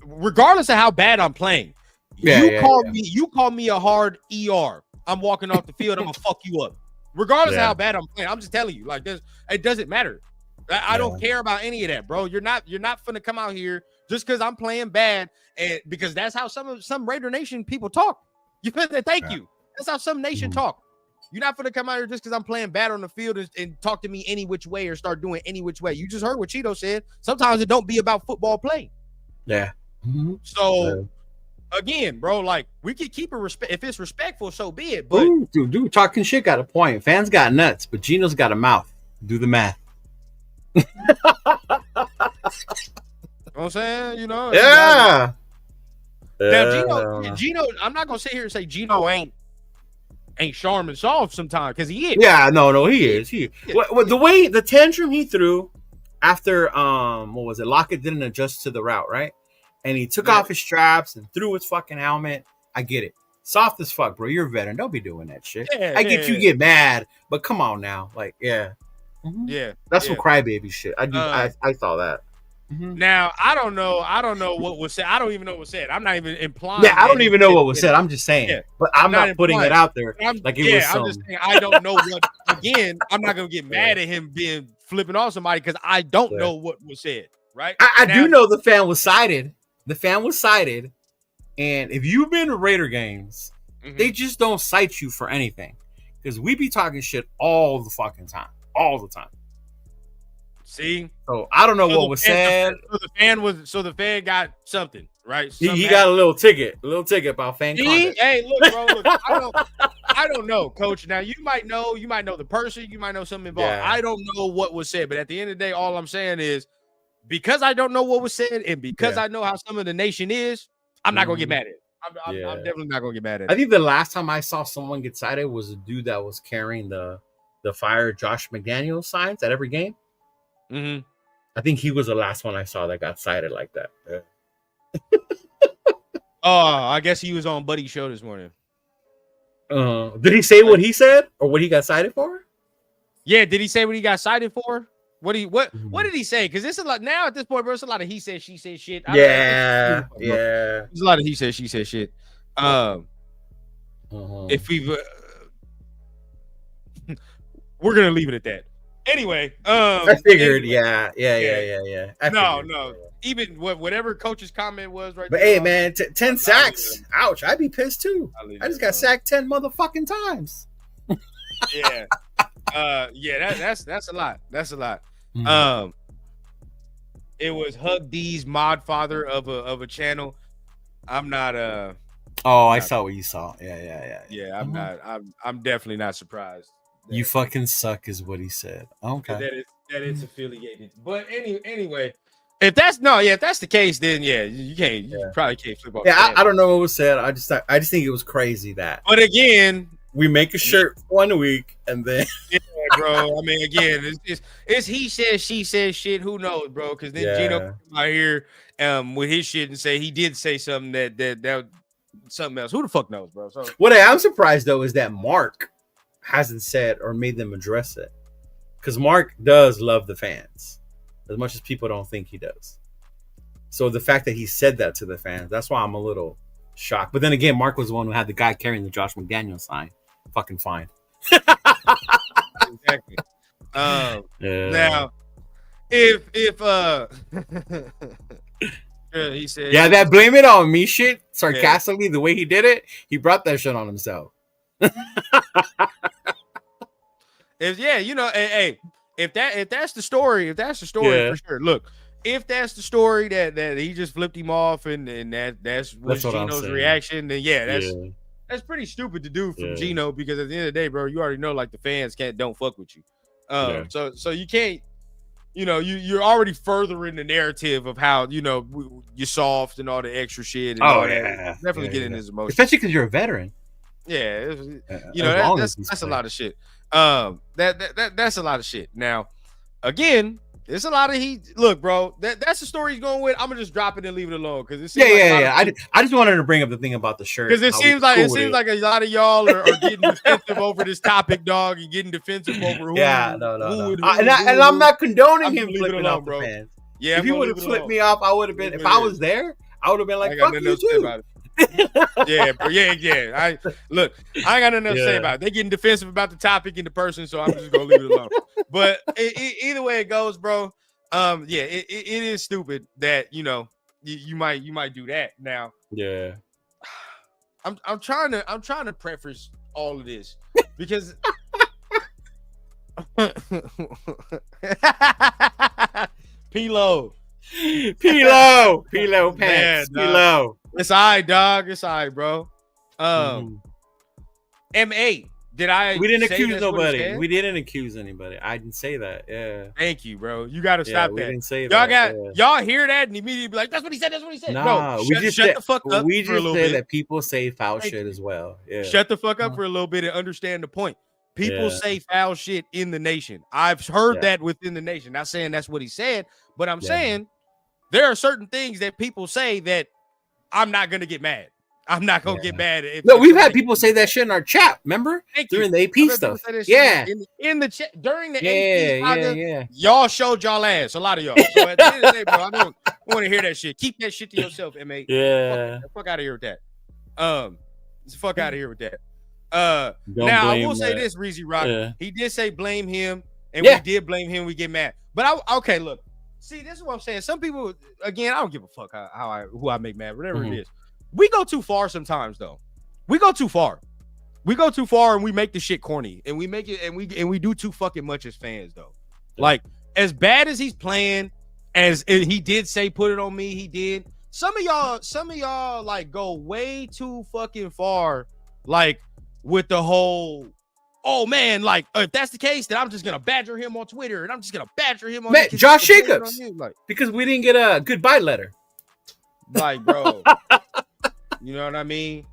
Regardless of how bad I'm playing, you call me a hard ER. I'm walking off the field. I'm gonna fuck you up. Regardless of how bad I'm playing, I'm just telling you, like this, it doesn't matter. I don't care about any of that, bro. You're not finna come out here just because I'm playing bad, and because that's how some Raider Nation people talk. You feel that? Thank you. That's how some nation talk. You're not gonna come out here just because I'm playing bad on the field and talk to me any which way or start doing any which way. You just heard what Cheeto said. Sometimes it don't be about football play. Yeah. So again, bro, like we could keep it respect. If it's respectful, so be it. But dude, talking shit got a point. Fans got nuts, but Gino's got a mouth. Do the math. You know what I'm saying? Yeah. Now Gino, I'm not gonna sit here and say Gino ain't Charmin soft sometimes because he is. Yeah, no, he is. The way the tantrum he threw after what was it? Lockett didn't adjust to the route, right? And he took off his straps and threw his fucking helmet. I get it. Soft as fuck, bro. You're a veteran. Don't be doing that shit. I get you get mad, but come on now. Like, that's some crybaby shit. I saw that. Now I don't know what was said. I don't even know what was said. I'm not even implying. Yeah, I don't even know what was said. I'm just saying, but I'm not putting it out there. Like it was. I'm just saying I don't know what. Again, I'm not gonna get mad at him being flipping off somebody because I don't know what was said. Right? I do know the fan was cited. The fan was cited, and if you've been to Raider games, they just don't cite you for anything because we be talking shit all the fucking time, all the time. See, so I don't know what was said. So the fan got something, right? He got a little ticket about fan conduct. Hey, look, bro, I don't know, Coach. Now you might know the person, you might know something involved. Yeah. I don't know what was said, but at the end of the day, all I'm saying is because I don't know what was said, and because I know how some of the nation is, I'm not gonna get mad at it. I'm definitely not gonna get mad at it. I think the last time I saw someone get cited was a dude that was carrying the fire Josh McDaniels signs at every game. I think he was the last one I saw that got cited like that. I guess he was on Buddy's show this morning. Did he say what he said or what he got cited for? Yeah, did he say what he got cited for? What did he say? Because it's a lot now at this point, bro. It's a lot of he said, she said shit. Yeah. There's a lot of he said, she said shit. If we've, we're gonna leave it at that. Anyway, I figured, yeah. No. Even whatever coach's comment was, right? But there, hey, man, 10 sacks. Ouch! I'd be pissed too. I just got sacked 10 motherfucking times. Yeah, that's a lot. That's a lot. It was Hug D's mod father of a channel. I'm not I saw what you saw. Yeah. I'm definitely not surprised. You fucking suck is what he said. Okay. That it's affiliated. But anyway, If that's the case, then you can't. You probably can't flip off. Yeah, I don't know what was said. I just think it was crazy that. But again, we make a shirt 1 week and then. Yeah, bro. I mean, again, it's he said, she said shit. Who knows, bro? Because then Gino come out here with his shit and say he did say something that something else. Who the fuck knows, bro? So what I am surprised though is that Mark hasn't said or made them address it, because Mark does love the fans as much as people don't think he does. So the fact that he said that to the fans, that's why I'm a little shocked. But then again, Mark was the one who had the guy carrying the Josh McDaniels sign. Fucking fine. Exactly. Now, if he said, that blame it on me shit sarcastically, the way he did it, he brought that shit on himself. If that's the story, for sure. Look, if that's the story that he just flipped him off and that's Gino's reaction, then that's pretty stupid to do from Gino, because at the end of the day, bro, you already know like the fans don't fuck with you. So you can't, you're already furthering the narrative of how you're soft and all the extra shit. And all that. Definitely getting his emotions, especially because you're a veteran. Yeah, that's a lot of shit. That's a lot of shit. Now, again, it's a lot of look, bro. That's the story he's going with. I'm gonna just drop it and leave it alone because it seems I just wanted to bring up the thing about the shirt because it seems like a lot of y'all are getting defensive over this topic, dog. You're getting defensive over who. No. And I'm not condoning him flipping off the fans. Yeah, if he would have flipped me off, I would have been. If I was there, I would have been like, "Fuck you too." Yeah, bro. Yeah. I ain't got nothing to say about it. They getting defensive about the topic and the person, so I'm just gonna leave it alone. But either way it goes, bro. It is stupid that you might do that. Now, I'm trying to preface all of this because P-Lo pants, P-Lo. It's all right, dog. It's all right, bro. M8. We didn't accuse nobody. We didn't accuse anybody. I didn't say that. Yeah. Thank you, bro. You got to stop that. We didn't say y'all hear that and immediately be like, that's what he said. That's what he said. Nah, no, shut the fuck up. We just said that people say foul shit as well. Yeah. Shut the fuck up for a little bit and understand the point. People say foul shit in the nation. I've heard that within the nation. Not saying that's what he said, but I'm saying there are certain things that people say that I'm not gonna get mad. I'm not gonna get mad. We've had people say that shit in our chat. Remember during the AP stuff? Yeah, in the chat during the AP. Y'all showed y'all ass. A lot of y'all. So at the end of the day, bro, I don't want to hear that shit. Keep that shit to yourself, M8. Yeah. Fuck out of here with that. Fuck out of here with that. Now I will say this, Reezy Rock. Yeah. He did say blame him, and we did blame him. We get mad, but okay, look. See, this is what I'm saying. Some people, again, I don't give a fuck who I make mad, whatever it is. We go too far sometimes, though. We go too far, and we make the shit corny, and we make it, and we do too fucking much as fans, though. Like, as bad as he's playing, as he did say, put it on me, he did. Some of y'all like go way too fucking far, like with the whole. Oh man, like if that's the case, then I'm just gonna badger him on Twitter, and I'm just gonna badger him on Josh Shakeups, like, because we didn't get a goodbye letter. Like, bro, you know what I mean?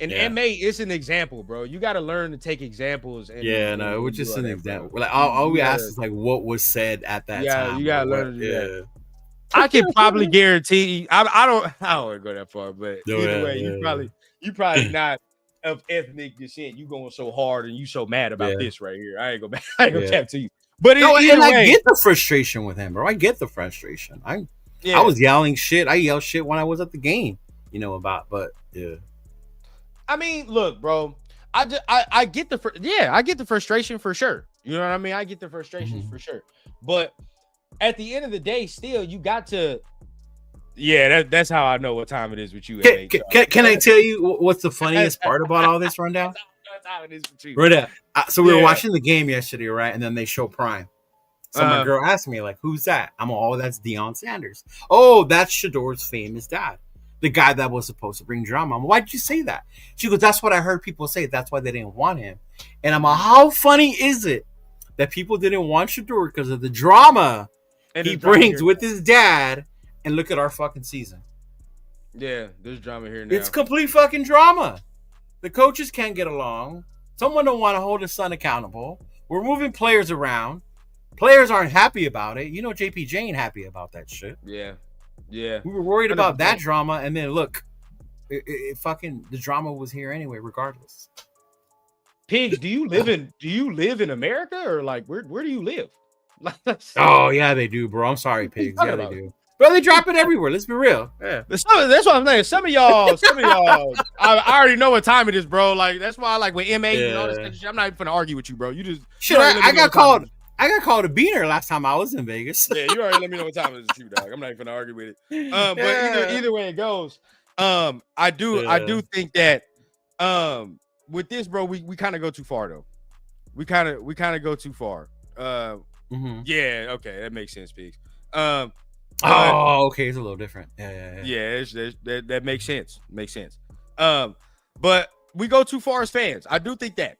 And M8 is an example, bro. You got to learn to take examples. And, which is an example. Like all we ask is like what was said at that time. You gotta learn to do that. I can probably guarantee. I don't want to go that far, but either way, you probably not of ethnic descent. You going so hard and you so mad about this right here. I ain't gonna tap to you. But I get the frustration with him, bro. I get the frustration. I was yelling shit. I yelled shit when I was at the game, but I mean, look, bro. I get the frustration for sure. You know what I mean? I get the frustration for sure. But at the end of the day, still, you got to. Yeah, that's how I know what time it is with you. Can I tell you what's the funniest part about all this rundown? That's how it is with you. Right. So we were watching the game yesterday, right? And then they show Prime. So my girl asked me, like, who's that? I'm all, that's Deion Sanders. Oh, that's Shador's famous dad. The guy that was supposed to bring drama. Why'd you say that? She goes, that's what I heard people say. That's why they didn't want him. And I'm like, how funny is it that people didn't want Shador because of the drama he brings with his dad and look at our fucking season. Yeah, there's drama here now. It's complete fucking drama. The coaches can't get along. Someone don't want to hold his son accountable. We're moving players around. Players aren't happy about it. You know, JPJ ain't happy about that shit. Yeah. We were worried about that drama, and then look, it fucking the drama was here anyway, regardless. Pigs, do you live in America, or like where do you live? Oh yeah, they do, bro. I'm sorry, Pigs. Yeah, they do. Bro, they drop it everywhere. Let's be real. Yeah, that's what I'm saying. Some of y'all, I already know what time it is, bro. Like that's why, like with MA and all this kind of shit, I'm not even gonna argue with you, bro. You just shit. I got called a beaner last time I was in Vegas. Yeah, you already let me know what time it is, too, dog. I'm not even gonna argue with it. But either way it goes, I do think that with this, bro, we kind of go too far though. We kind of go too far. Yeah, okay, that makes sense, Pigs. Okay, it's a little different. Yeah. That makes sense. But we go too far as fans. I do think that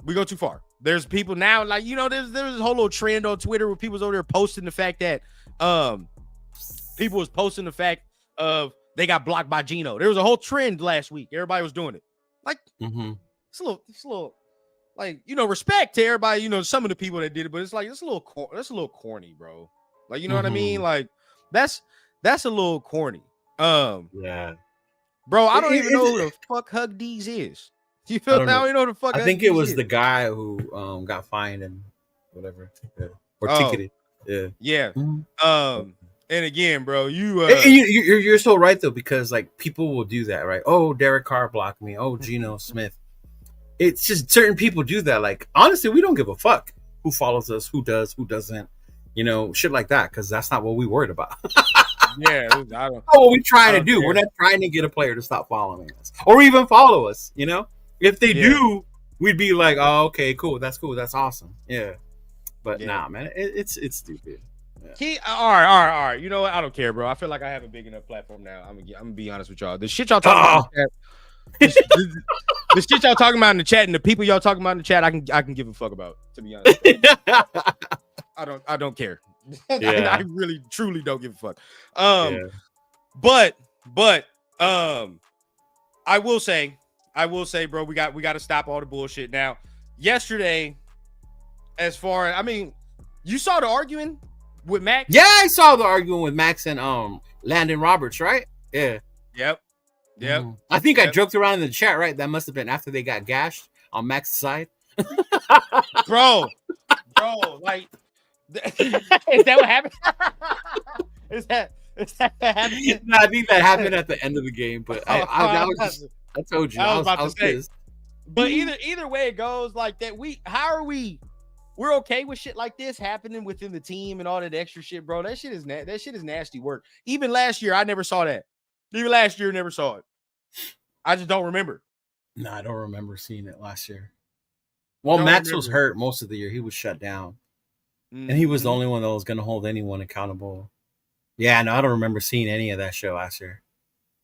we go too far. There's people now, like, you know, there's this whole little trend on Twitter where people's over there posting the fact that people was posting the fact of they got blocked by Gino. There was a whole trend last week. Everybody was doing it. Like, it's a little like, you know, respect to everybody, you know, some of the people that did it, but it's like that's a little corny, bro. Like, you know what I mean? Like, that's a little corny. Yeah. Bro, I don't even know who the fuck Hug D's is. You feel now? You know the fuck. I think it was the guy who got fined and whatever, or ticketed. Yeah. And again, bro, you're so right though, because like people will do that, right? Oh, Derek Carr blocked me. Oh, Geno Smith. It's just certain people do that. Like honestly, we don't give a fuck who follows us, who does, who doesn't. You know, shit like that, because that's not what we worried about. Yeah, I don't. What we trying to do? We're not trying to get a player to stop following us or even follow us. You know. If they do, we'd be like, "Oh, okay, cool. That's awesome." Yeah, but nah, man, it's stupid. Yeah. All right. You know what? I don't care, bro. I feel like I have a big enough platform now. I'm gonna be honest with y'all. The shit y'all talking about, the shit y'all talking about in the chat, and the people y'all talking about in the chat, I can give a fuck about. To be honest, I don't care. I really, truly don't give a fuck. But I will say, bro, we got to stop all the bullshit. Now, yesterday, as far as, I mean, you saw the arguing with Max? Yeah, I saw the arguing with Max and Landon Roberts, right? Yeah. Yep. I think I joked around in the chat, right? That must have been after they got gashed on Max's side. bro, like, is that what happened? Is that what happened? No, I think that happened at the end of the game, but I told you. I was pissed. But either way it goes, like that, we're okay with shit like this happening within the team and all that extra shit, bro. That shit is nasty work. Even last year, I never saw that. Even last year, never saw it. I just don't remember. No, I don't remember seeing it last year. Well, Max was hurt most of the year. He was shut down. And he was the only one that was going to hold anyone accountable. Yeah, no, I don't remember seeing any of that shit last year.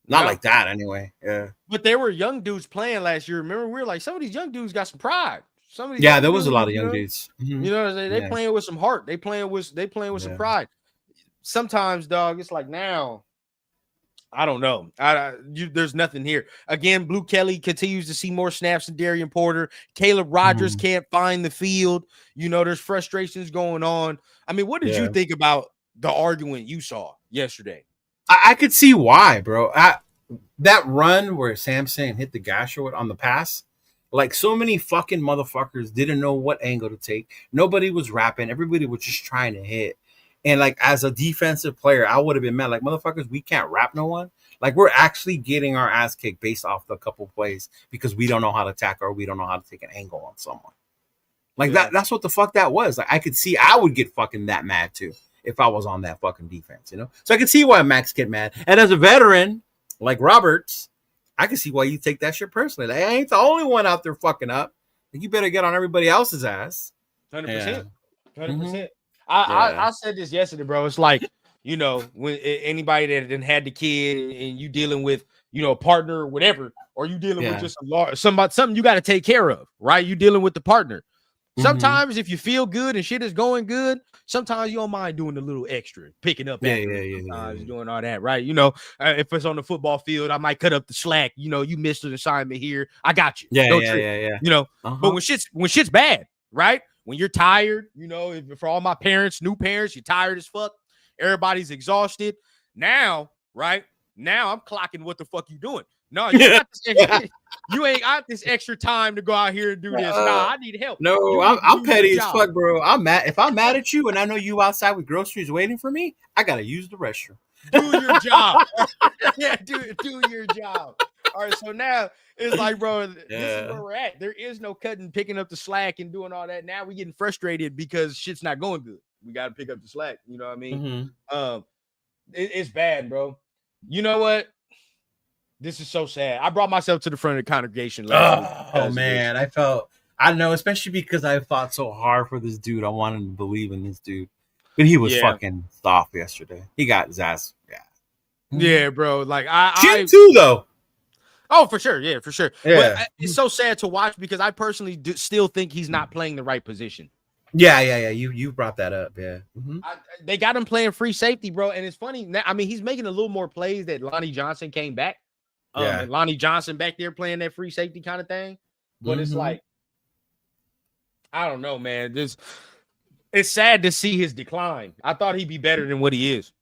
Not like that, anyway. Yeah. But there were young dudes playing last year. Remember, we were like, some of these young dudes got some pride. There was a lot of young dudes. You know, they playing with some heart. They playing with some pride. Sometimes, dog, it's like now, I don't know. There's nothing here. Again, Blue Kelly continues to see more snaps than Darian Porter. Caleb Rogers can't find the field. You know, there's frustrations going on. I mean, what did you think about the argument you saw yesterday? I could see why, bro. That run where Samson hit the gash on the pass, like so many fucking motherfuckers didn't know what angle to take. Nobody was rapping. Everybody was just trying to hit. And like as a defensive player, I would have been mad. Like, motherfuckers, we can't rap no one. Like, we're actually getting our ass kicked based off the couple plays because we don't know how to tackle or we don't know how to take an angle on someone. Like that's what the fuck that was. Like, I could see I would get fucking that mad too if I was on that fucking defense, you know? So I could see why Max get mad. And as a veteran like Roberts, I can see why you take that shit personally. Like, I ain't the only one out there fucking up. Like, you better get on everybody else's ass. 100%. 100%. I said this yesterday, bro. It's like, you know, when anybody that didn't had the kid and you dealing with, you know, a partner or whatever, or you dealing with just something you got to take care of, right? You dealing with the partner. Sometimes if you feel good and shit is going good, sometimes you don't mind doing a little extra, picking up doing all that, right? You know, if it's on the football field, I might cut up the slack. You know, you missed an assignment here, I got you. You know, but when shit's bad, right? When you're tired, you know, for all my parents, new parents, you're tired as fuck. Everybody's exhausted. Now, right? Now I'm clocking what the fuck you doing. No, you ain't got this extra time to go out here and do this. Nah, I need help. No, I'm petty as fuck, bro. I'm mad. If I'm mad at you and I know you outside with groceries waiting for me, I gotta use the restroom. Do your job. Yeah, do your job. All right, so now it's like, bro, this is where we're at. There is no picking up the slack and doing all that. Now we're getting frustrated because shit's not going good. We got to pick up the slack. You know what I mean? It's bad, bro. You know what? This is so sad. I brought myself to the front of the congregation last week. Oh man, I know, especially because I fought so hard for this dude. I wanted to believe in this dude, but he was fucking soft yesterday. He got his ass. Yeah, bro. Like I too though. Oh, for sure. Yeah, for sure. Yeah. But it's so sad to watch because I personally still think he's not playing the right position. Yeah. You brought that up. Yeah. They got him playing free safety, bro. And it's funny. Now, I mean, he's making a little more plays that Lonnie Johnson came back. And Lonnie Johnson back there playing that free safety kind of thing. But it's like, I don't know, man. It's sad to see his decline. I thought he'd be better than what he is.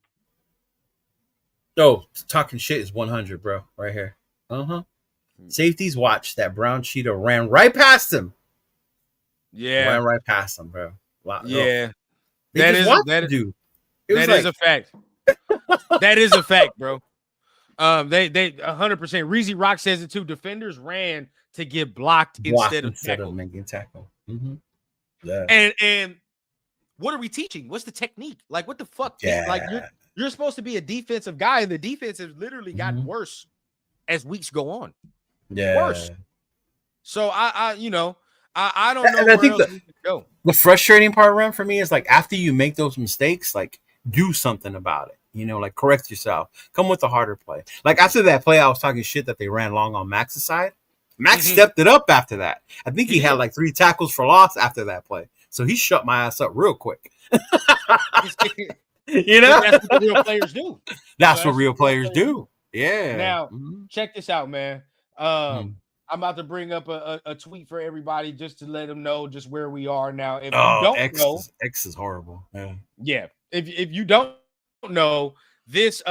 Oh, talking shit is 100, bro. Right here. Safeties watch that brown cheetah ran right past him. Yeah. Ran right past him, bro. Wow. Yeah. That is a fact. That is a fact, bro. They 100%. Reezy Rock says it too. Defenders ran to get blocked instead of making tackle. Yeah. And what are we teaching? What's the technique? Like, what the fuck? Yeah. Like, you're supposed to be a defensive guy, and the defense has literally gotten worse as weeks go on. Yeah. Worse. So I don't know where else we can go. The frustrating part, Ren, for me is like after you make those mistakes, like do something about it. You know, like correct yourself. Come with a harder play. Like after that play, I was talking shit that they ran long on Max's side. Max stepped it up after that. I think he had like 3 tackles for loss after that play. So he shut my ass up real quick. You know? That's what real players do. That's what real players do. Yeah. Now, check this out, man. I'm about to bring up a tweet for everybody just to let them know just where we are now. If you don't know, X is horrible. Yeah. If you don't know, this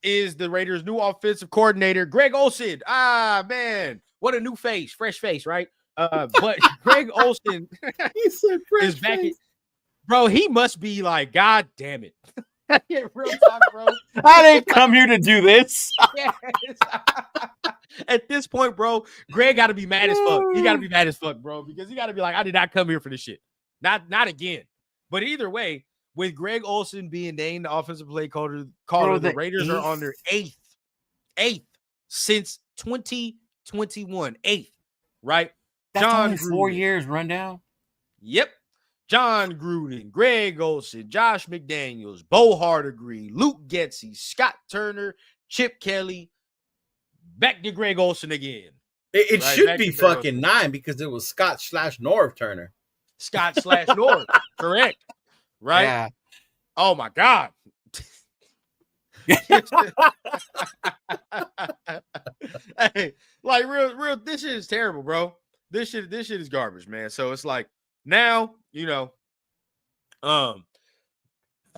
is the Raiders' new offensive coordinator, Greg Olsen. Ah, man, what a new face, fresh face, right? But Greg Olsen is back. Bro, he must be like, God damn it. Real talk, bro. I didn't come here to do this. At this point, bro, Greg got to be mad as fuck. He got to be mad as fuck, bro, because he got to be like, I did not come here for this shit. Not again. But either way, with Greg Olsen being named the offensive play caller, the Raiders are on their eighth since 2021. Eighth, right? That's only 4 years rundown. Yep. John Gruden, Greg Olsen, Josh McDaniels, Bo Hardegree, Luke Getsy, Scott Turner, Chip Kelly. Back to Greg Olsen again. It should be fucking 9 because it was Scott/Norv Turner. Scott/Norv, correct. Right? Yeah. Oh my God. Hey, like real, this shit is terrible, bro. This shit is garbage, man. So it's like now, you know,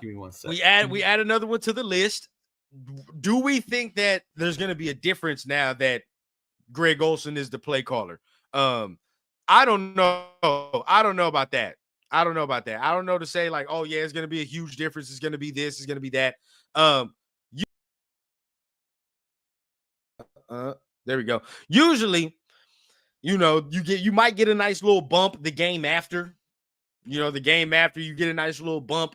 give me 1 second. We add another one to the list. Do we think that there's going to be a difference now that Greg Olsen is the play caller? I don't know. I don't know about that. I don't know to say like, oh yeah, it's going to be a huge difference. It's going to be this. It's going to be that. There we go. Usually, you know, you might get a nice little bump the game after. You know, the game after you get a nice little bump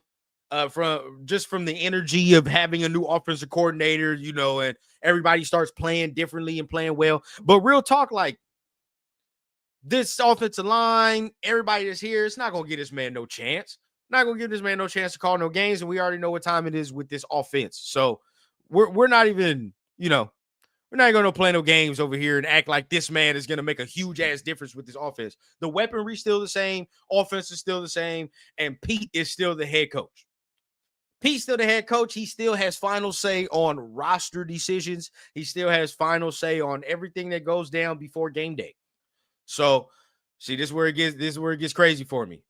from the energy of having a new offensive coordinator, you know, and everybody starts playing differently and playing well. But real talk, like this offensive line, everybody that's here, it's not gonna get this man no chance. Not gonna give this man no chance to call no games, and we already know what time it is with this offense. So we're not even, you know, We're not going to play no games over here and act like this man is going to make a huge ass difference with this offense. The weaponry still the same. Offense is still the same. And Pete is still the head coach. Pete's still the head coach. He still has final say on roster decisions. He still has final say on everything that goes down before game day. So, see, this is where it gets crazy for me.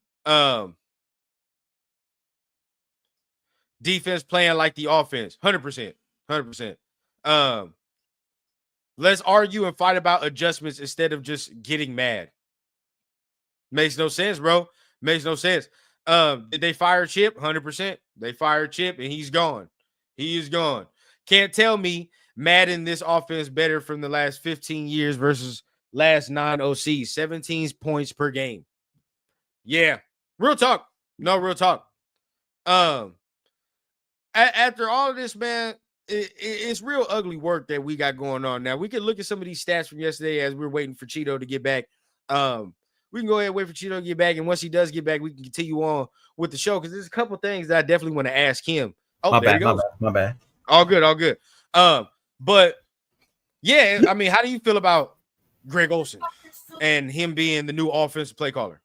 Defense playing like the offense. 100%. 100%. Let's argue and fight about adjustments instead of just getting mad. Makes no sense, bro. Makes no sense. Did they fire Chip? 100%. They fired Chip, and he's gone. He is gone. Can't tell me Madden this offense better from the last 15 years versus last 9 OCs. 17 points per game. Yeah. Real talk. No, real talk. After all of this, man, it's real ugly work that we got going on now. We can look at some of these stats from yesterday as we're waiting for Cheeto to get back. We can go ahead and wait for Cheeto to get back, and once he does get back, we can continue on with the show because there's a couple things that I definitely want to ask him. Oh, there he goes. My bad. All good. But yeah, I mean, how do you feel about Greg Olsen and him being the new offensive play caller?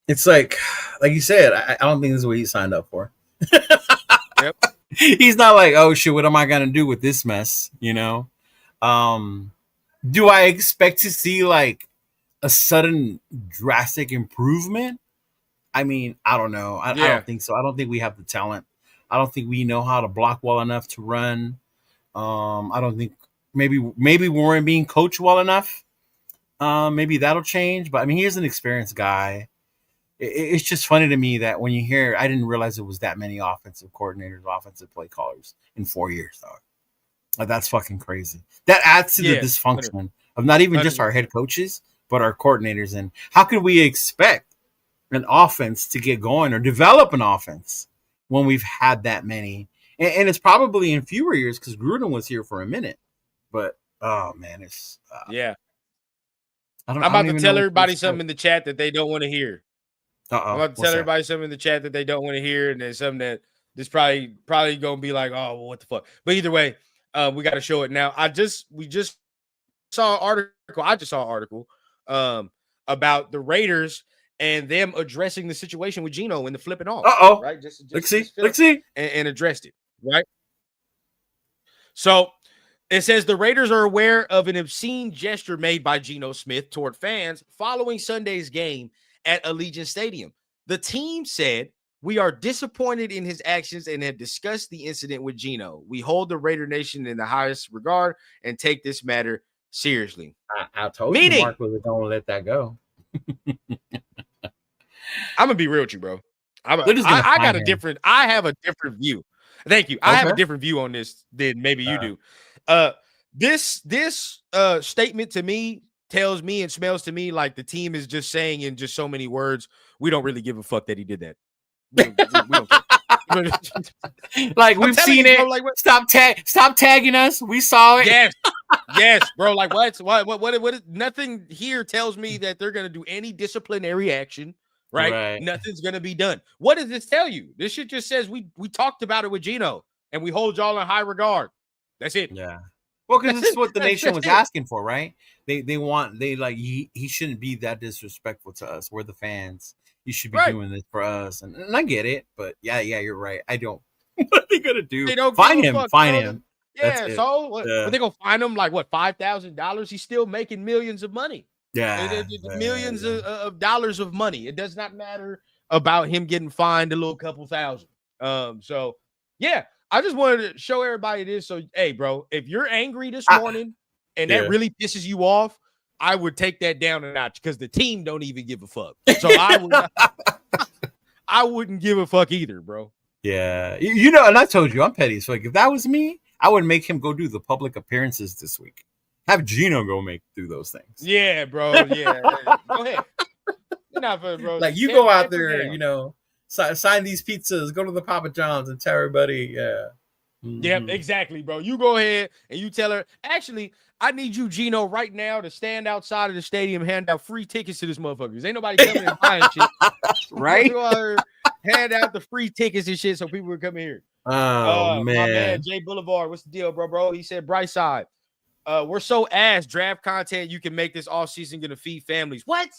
It's like you said, I don't think this is what he signed up for. Yep. He's not like, oh shit, what am I gonna do with this mess? You know? Do I expect to see like a sudden drastic improvement? I mean, I don't know. I don't think so. I don't think we have the talent. I don't think we know how to block well enough to run. I don't think maybe we weren't being coached well enough. Maybe that'll change. But I mean, he's an experienced guy. It's just funny to me that when you hear, I didn't realize it was that many offensive coordinators, offensive play callers in 4 years, dog. Like, that's fucking crazy. That adds to the dysfunction of not even just our head coaches, but our coordinators. And how can we expect an offense to get going or develop an offense when we've had that many? And it's probably in fewer years because Gruden was here for a minute. But, oh, man, it's... I'm about to tell everybody something in the chat that they don't want to hear. I'm about to tell everybody something in the chat that they don't want to hear, and there's something that this probably gonna be like, oh, well, what the fuck? But either way, we got to show it now. We just saw an article. I just saw an article about the Raiders and them addressing the situation with Geno and the flipping off. Right? Let's see, and addressed it. Right. So it says the Raiders are aware of an obscene gesture made by Geno Smith toward fans following Sunday's game at Allegiant Stadium. The team said, we are disappointed in his actions and have discussed the incident with Geno. We hold the Raider Nation in the highest regard and take this matter seriously. I told you Mark was going to let that go. I'm going to be real with you, bro. I have a different view. Thank you. I have a different view on this than maybe you do. This statement to me tells me and smells to me like the team is just saying in just so many words, we don't really give a fuck that he did that. We don't care. Like, we've seen it. Bro, like, stop tagging us. We saw it. Yes, bro. Like, what? Nothing here tells me that they're gonna do any disciplinary action. Right? Nothing's gonna be done. What does this tell you? This shit just says we talked about it with Geno and we hold y'all in high regard. That's it. Yeah. Well, because this is what the nation was asking for, right? They like he shouldn't be that disrespectful to us. We're the fans. You should be doing this for us, and I get it, but yeah, you're right. I don't. What are they gonna do? Find him. Yeah. So what they gonna find him? Like what? $5,000? He's still making millions of money. Yeah, millions of dollars of money. It does not matter about him getting fined a little couple thousand. So yeah. I just wanted to show everybody this. So, hey, bro, if you're angry this morning and that really pisses you off, I would take that down a notch because the team don't even give a fuck. So I wouldn't give a fuck either, bro. Yeah. You know, and I told you I'm petty. So, like, if that was me, I would make him go do the public appearances this week. Have Geno go do those things. Yeah, bro. Yeah. Go ahead. You're not for bro. Like, you go out there, you know. Sign these pizzas, go to the Papa John's and tell everybody, Yep, exactly, bro. You go ahead and you tell her, actually, I need you, Geno, right now to stand outside of the stadium and hand out free tickets to this motherfuckers. Ain't nobody coming and buying shit. Right? Hand out the free tickets and shit so people would come here. Oh, man. My man, Jay Boulevard, what's the deal, bro? He said, bright side. We're so ass. Draft content you can make this offseason gonna feed families. What?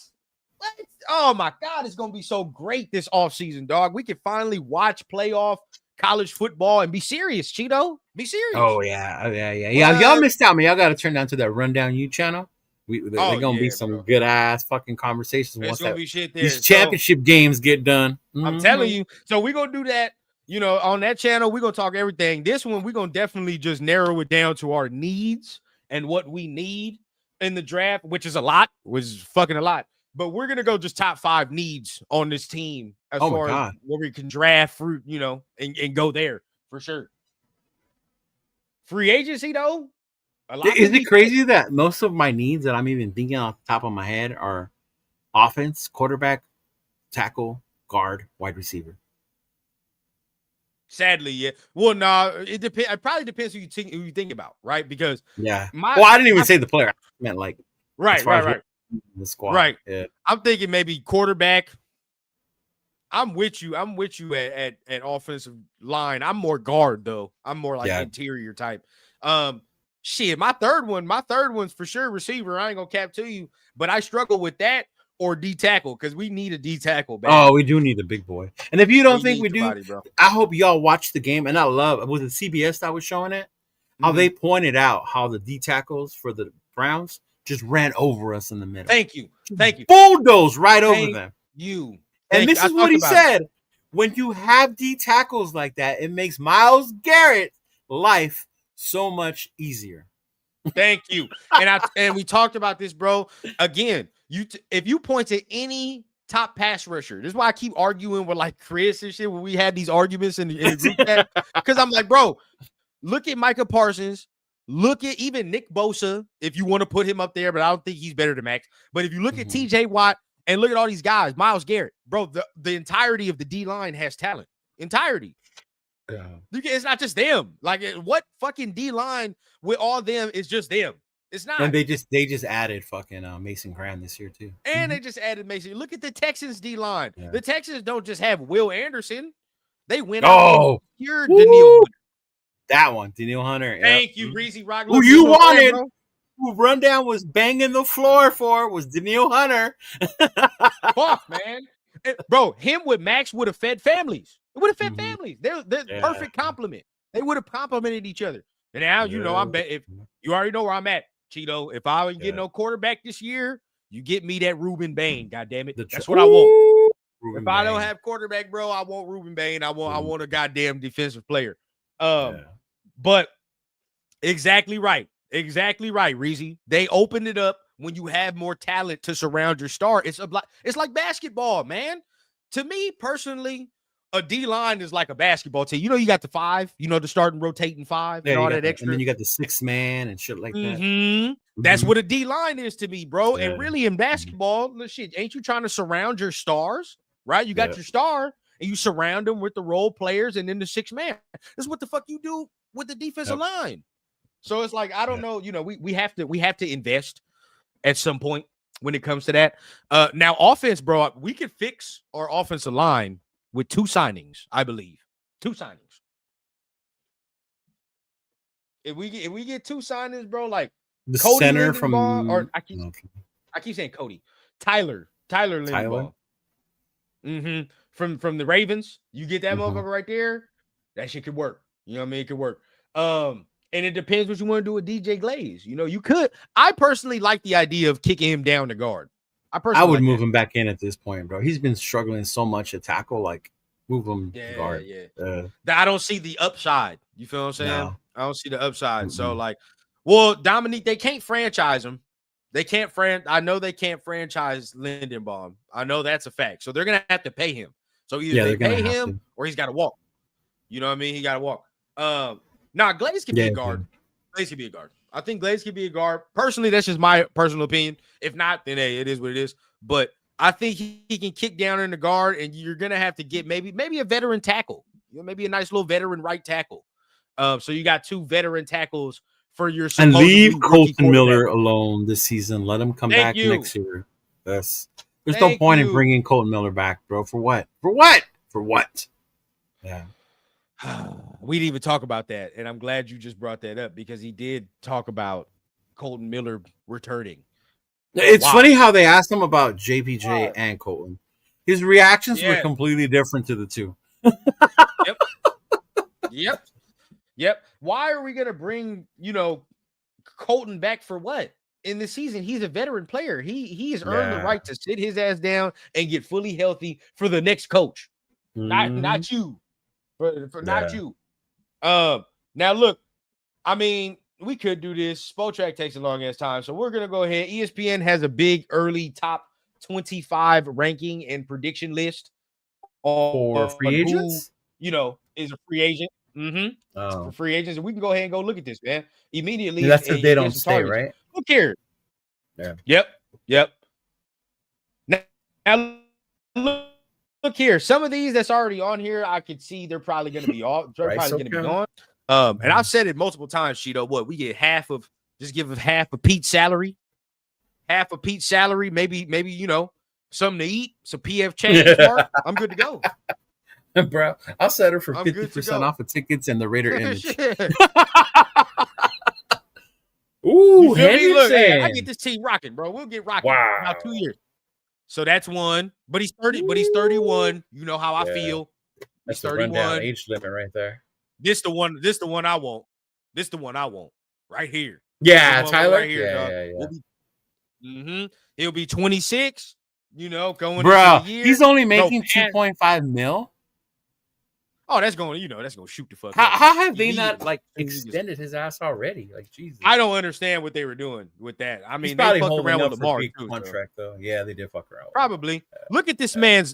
Oh my God, it's gonna be so great this offseason, dog. We can finally watch playoff college football and be serious, Cheeto. Be serious. Oh yeah. Y'all missed out, man. Y'all got to turn down to that Rundown U channel. There's gonna be some good ass fucking conversations once gonna be shit there. These championship games get done. I'm telling you. So we're gonna do that. You know, on that channel, we're gonna talk everything. This one, we're gonna definitely just narrow it down to our needs and what we need in the draft, which is fucking a lot. But we're gonna go just top 5 needs on this team as far as where we can draft fruit, you know, and go there for sure. Free agency though. Is it crazy that most of my needs that I'm even thinking off the top of my head are offense, quarterback, tackle, guard, wide receiver? Sadly, yeah. Well, no, it depends. It probably depends who you think about, right? Because I didn't even say the player. I meant like right. The squad, right? Yeah. I'm thinking maybe quarterback. I'm with you at offensive line. I'm more guard though. I'm more like interior type. Shit, my third one's for sure receiver. I ain't gonna cap to you, but I struggle with that or D tackle because we need a D tackle. Oh, we do need a big boy. And if you don't think we do, I hope y'all watch the game. And I love was it CBS that was showing it? How they pointed out how the D tackles for the Browns just ran over us in the middle. Thank you. Bulldoze right over them. And this is what he said. When you have D tackles like that, it makes Myles Garrett's life so much easier. Thank you. And we talked about this, bro. Again, if you point to any top pass rusher, this is why I keep arguing with like Chris and shit when we had these arguments in the group chat. Because I'm like, bro, look at Micah Parsons. Look at even Nick Bosa, if you want to put him up there, but I don't think he's better than Max. But if you look at TJ Watt and look at all these guys, Myles Garrett, bro, the entirety of the D line has talent. Entirety. Yeah. It's not just them. Like, what fucking D line with all them is just them? It's not. And they just added fucking Mason Graham this year too. And they just added Mason. Look at the Texans D line. Yeah. The Texans don't just have Will Anderson. They went out here Daniil. That one, Daniil Hunter. Thank you, Breezy Rock. Who you wanted? Who Rundown was banging the floor for was Daniil Hunter. Fuck, man. Bro, him with Max would have fed families. It would have fed families. They're perfect compliment. They would have complimented each other. And now, you know, if you already know where I'm at, Cheeto. If I ain't get no quarterback this year, you get me that Ruben Bain. God damn it. That's what I want. If I don't have quarterback, bro, I want Ruben Bain. I want a goddamn defensive player. But exactly right. Exactly right, Reezy. They opened it up when you have more talent to surround your star. It's like basketball, man. To me personally, a D-line is like a basketball team. You know, you got the 5, you know, the starting rotating 5 and all that extra. And then you got the 6 man and shit like that. That's what a D-line is to me, bro. Yeah. And really in basketball, shit, ain't you trying to surround your stars, right? You got your star and you surround them with the role players and then the 6 man. That's what the fuck you do with the defensive line. So it's like, I don't know, you know, we have to invest at some point when it comes to that. Now offense, bro, we could fix our offensive line with 2 signings, I believe. 2 signings. If we get 2 signings, bro, like the Cody center Lindenbaugh, from or I keep saying Cody. Tyler Lindenbaugh. From the Ravens, you get that motherfucker right there, that shit could work. You know what I mean? It could work. And it depends what you want to do with DJ Glaze. You know, you could. I personally like the idea of kicking him down to guard. I would move him back in at this point, bro. He's been struggling so much at tackle. Like, move him to guard. I don't see the upside. You feel what I'm saying? No. I don't see the upside. So, like, well, Dominique, they can't franchise him. I know they can't franchise Lindenbaum. I know that's a fact. So they're gonna have to pay him. So either they pay him or he's got to walk. You know what I mean? He got to walk. Glaze can be a guard. Glaze can be a guard. I think Glaze can be a guard. Personally, that's just my personal opinion. If not, then hey, it is what it is. But I think he can kick down in the guard, and you're gonna have to get maybe a veteran tackle. You know, maybe a nice little veteran right tackle. So you got 2 veteran tackles for your and leave Colton Miller alone this season. Let him come back next year. There's no point in bringing Colton Miller back, bro. For what? Yeah. We didn't even talk about that, and I'm glad you just brought that up because he did talk about Colton Miller returning. It's funny how they asked him about JPJ and Colton. His reactions were completely different to the two. Yep. Why are we gonna bring Colton back for what? In the season, he's a veteran player. He has earned the right to sit his ass down and get fully healthy for the next coach. Not you. Not you. Now look, I mean, we could do this. Spotrac takes a long ass time, so we're gonna go ahead. ESPN has a big early top 25 ranking and prediction list for free agents. Who, is a free agent. For free agents, and we can go ahead and go look at this, man. Immediately. That's if they don't stay, right? Who cares? Yeah. Yep. Now look here. Some of these that's already on here, I could see they're probably going to be off. They're probably going to be gone. And I've said it multiple times, Cheeto. What we get just give half of Pete's salary, maybe something to eat, some PF change. I'm good to go. Bro, I'll settle for 50% off of tickets and the Raider image. Ooh, look, hey, I get this team rocking, bro. We'll get rocking in about 2 years. So that's one. But he's 30. But he's 31. You know how I feel. That's the rundown age limit right there. This the one I want. This the one I want. Right here. Yeah, Tyler. Right here, yeah. He'll be 26. Going bro, into the year. He's only making 2.5 mil. Oh, that's going to shoot the fuck. How have they not extended his ass already? Like, Jesus. I don't understand what they were doing with that. I mean, they fucked around with Lamar contract though. Yeah, they did fuck around. Probably. Yeah. Look at this man's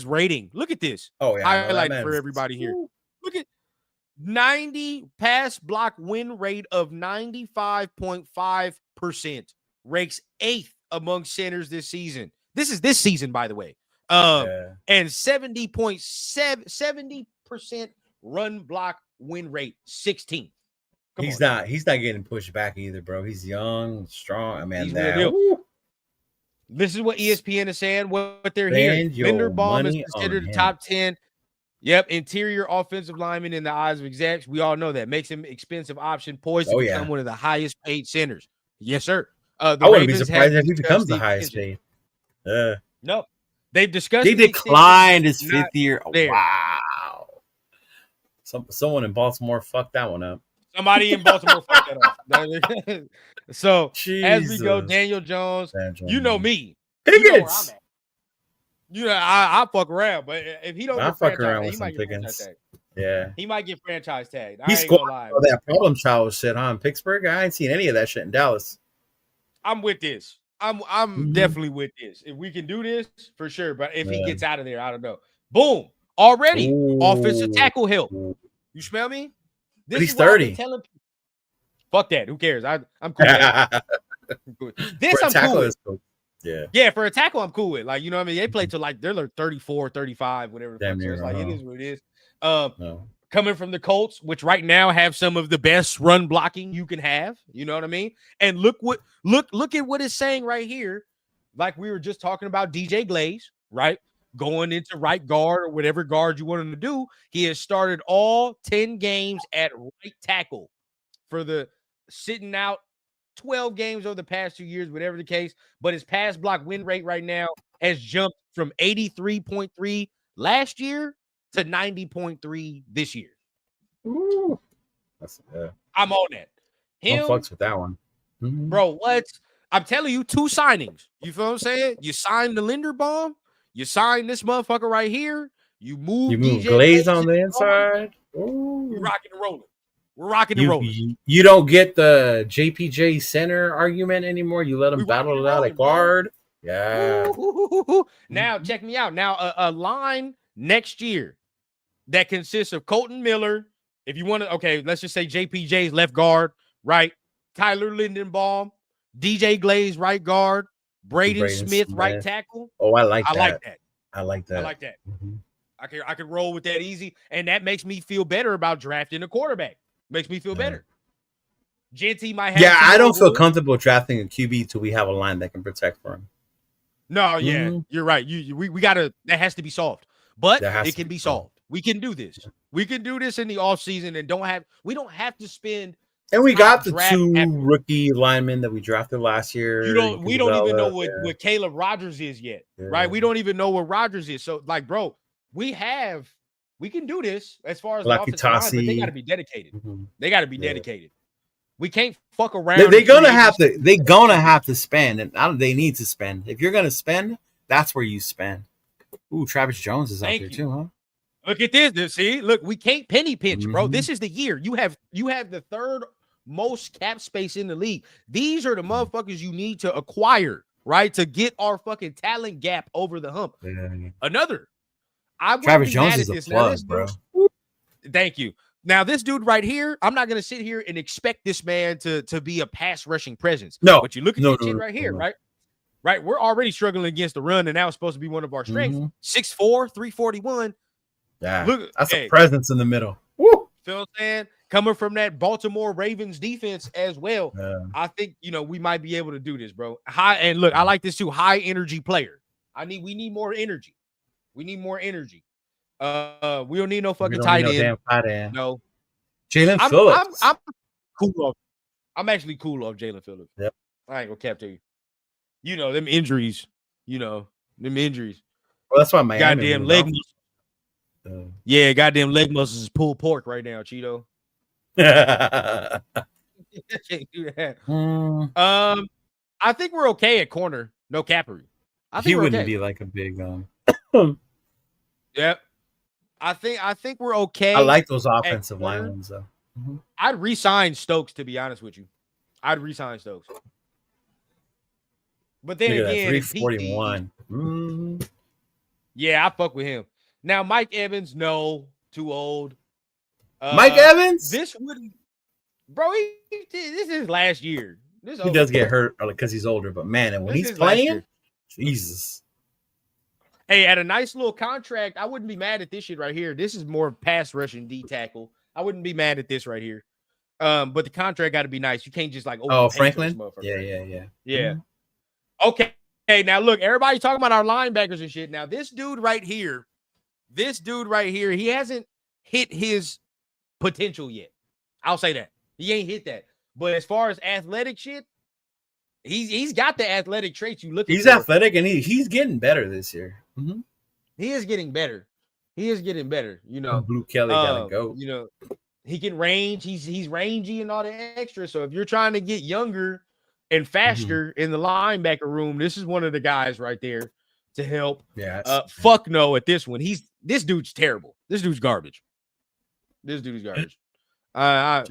rating. Look at this. Oh yeah, highlighted for everybody here. Look at 90 pass block win rate of 95.5%. Ranks 8th among centers this season. This is this season, by the way. And 70% run block win rate, 16th. He's not getting pushed back either, bro. He's young, strong. I mean, this is what ESPN is saying. What they're hearing. Linderbaum is considered the top 10. Yep, interior offensive lineman in the eyes of execs. We all know that makes him expensive option, poised to become one of the highest paid centers. Yes, sir. I wouldn't be surprised if he becomes the highest paid. No. They've discussed. They declined his 5th year. Wow. Someone in Baltimore fucked that one up. Somebody in Baltimore fucked that off. So as we go, Daniel Jones, you know me. Pickens. I fuck around, but if he don't get fuck around with he some might get franchise tag. Yeah. He might get franchise tagged. He scored all that problem child shit, huh? In Pittsburgh. I ain't seen any of that shit in Dallas. I'm with this. I'm definitely with this. If we can do this, for sure. But if he gets out of there, I don't know. Boom. Already. Offensive tackle help. You smell me? This he's 30. Fuck that. Who cares? I'm cool with this. I'm cool with. Cool. Yeah, for a tackle, I'm cool with. Like, you know what I mean? They play to they're like 34, 35, whatever. Damn near, like, it is what it is. Coming from the Colts, which right now have some of the best run blocking you can have. You know what I mean? And look at what it's saying right here. Like we were just talking about DJ Glaze, right? Going into right guard or whatever guard you want him to do. He has started all 10 games at right tackle for the sitting out 12 games over the past 2 years, whatever the case. But his pass block win rate right now has jumped from 83.3 last year to 90.3 this year. Ooh. I'm on that. Him fucks with that one. Bro, what? I'm telling you, 2 signings. You feel what I'm saying? You signed the Linderbaum. You signed this motherfucker right here. You move Glaze on the inside. We're rocking and rolling. We're rocking and rolling. You don't get the JPJ center argument anymore. You let him battle it out at guard. Yeah. Now, check me out. Now, a line next year that consists of Colton Miller. If you want to, okay, let's just say JPJ's left guard, right? Tyler Linderbaum, DJ Glaze right guard, Braden Smith right tackle. Oh, I like that. I like that. Mm-hmm. I can roll with that easy, and that makes me feel better about drafting a quarterback. Makes me feel better. Genty might have. Yeah, I don't feel comfortable drafting a QB till we have a line that can protect for him. No, you're right. We gotta. That has to be solved, but it can be solved. We can do this. We can do this in the offseason and we don't have to spend And we got the two rookie linemen that we drafted last year. We don't even know what Caleb Rogers is yet, right? We don't even know what Rogers is. So, like, bro, we can do this as far as the offensive line, but they got to be dedicated. They got to be dedicated. We can't fuck around. They're gonna have to. They're gonna have to spend, and they need to spend. If you're gonna spend, that's where you spend. Ooh, Travis Jones is out there too, huh? Look at this. See, look, we can't penny pinch, bro. This is the year. You have the third most cap space in the league. These are the motherfuckers you need to acquire, right? To get our fucking talent gap over the hump. Another. Travis Jones is a plug, bro. Thank you. Now, this dude right here, I'm not gonna sit here and expect this man to be a pass rushing presence. No, but you look at this shit right here, right? Right, we're already struggling against the run, and now it's supposed to be one of our strengths. 6'4", 341. Yeah, look, that's a presence in the middle. Woo! Feel what I'm saying? Coming from that Baltimore Ravens defense as well, I think we might be able to do this, bro. And look, I like this too. High energy player. We need more energy. We need more energy. We don't need no fucking tight end. No. Jalen Phillips. I'm cool off. I'm actually cool off Jalen Phillips. Yep. I ain't gonna cap to you. Them injuries. Them injuries. Well, that's why Miami. Goddamn leg muscles. Yeah, goddamn leg muscles is pulled pork right now, Cheeto. Can't do that. I think we're okay at corner. No cappery. I think he wouldn't be like a big Yep. I think we're okay. I like those offensive linemen though. I'd re-sign Stokes, to be honest with you. I'd re-sign Stokes. But then again, 341. Yeah, I fuck with him. Now, Mike Evans, no, too old. Mike Evans? This wouldn't, bro. This is last year. He does get hurt because he's older, but man, and when he's playing, Jesus. Hey, at a nice little contract, I wouldn't be mad at this shit right here. This is more pass rushing D tackle. I wouldn't be mad at this right here. But the contract got to be nice. You can't just like Franklin. Yeah. Okay. Hey, now look, everybody talking about our linebackers and shit. Now this dude right here, he hasn't hit his potential yet. I'll say that he ain't hit that. But as far as athletic shit, he's got the athletic traits you look. He's athletic and he's getting better this year. He is getting better. Blue Kelly gotta go. He can range. He's rangy and all the extra. So if you're trying to get younger and faster in the linebacker room, this is one of the guys right there to help. Yeah. Fuck no at this one. This dude's terrible. This dude's garbage. I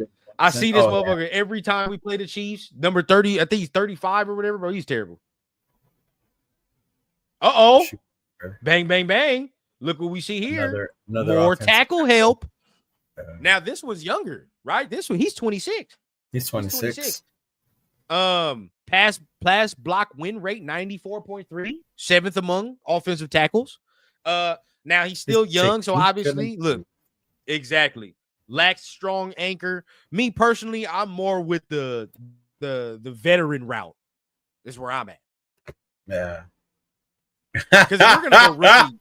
see this motherfucker every time we play the Chiefs. Number 30, I think he's 35 or whatever, bro. He's terrible. Bang, bang, bang. Look what we see here. Another more tackle help. Now this was younger, right? This one, he's 26. He's 26. Pass block win rate 94.3, seventh among offensive tackles. Now he's still young, so obviously, look, exactly. Lacks strong anchor. Me personally, I'm more with the veteran route. This is where I'm at. Yeah. Because we're gonna go rookie.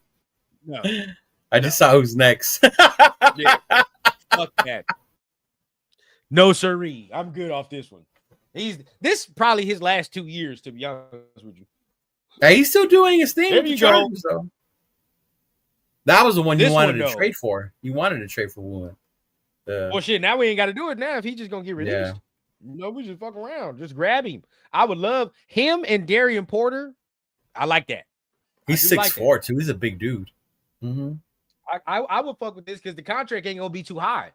No. I just saw who's next. Yeah. Fuck that. No siree. I'm good off this one. This probably his last 2 years, to be honest with you. Hey, he's still doing his thing. There you go. So. That was the one you wanted to trade for. You wanted to trade for Woolen. Well, shit, now we ain't got to do it now if he's just going to get released. Yeah. We just fuck around. Just grab him. I would love him and Darian Porter. I like that. He's 6'4", too. He's a big dude. I would fuck with this because the contract ain't going to be too high.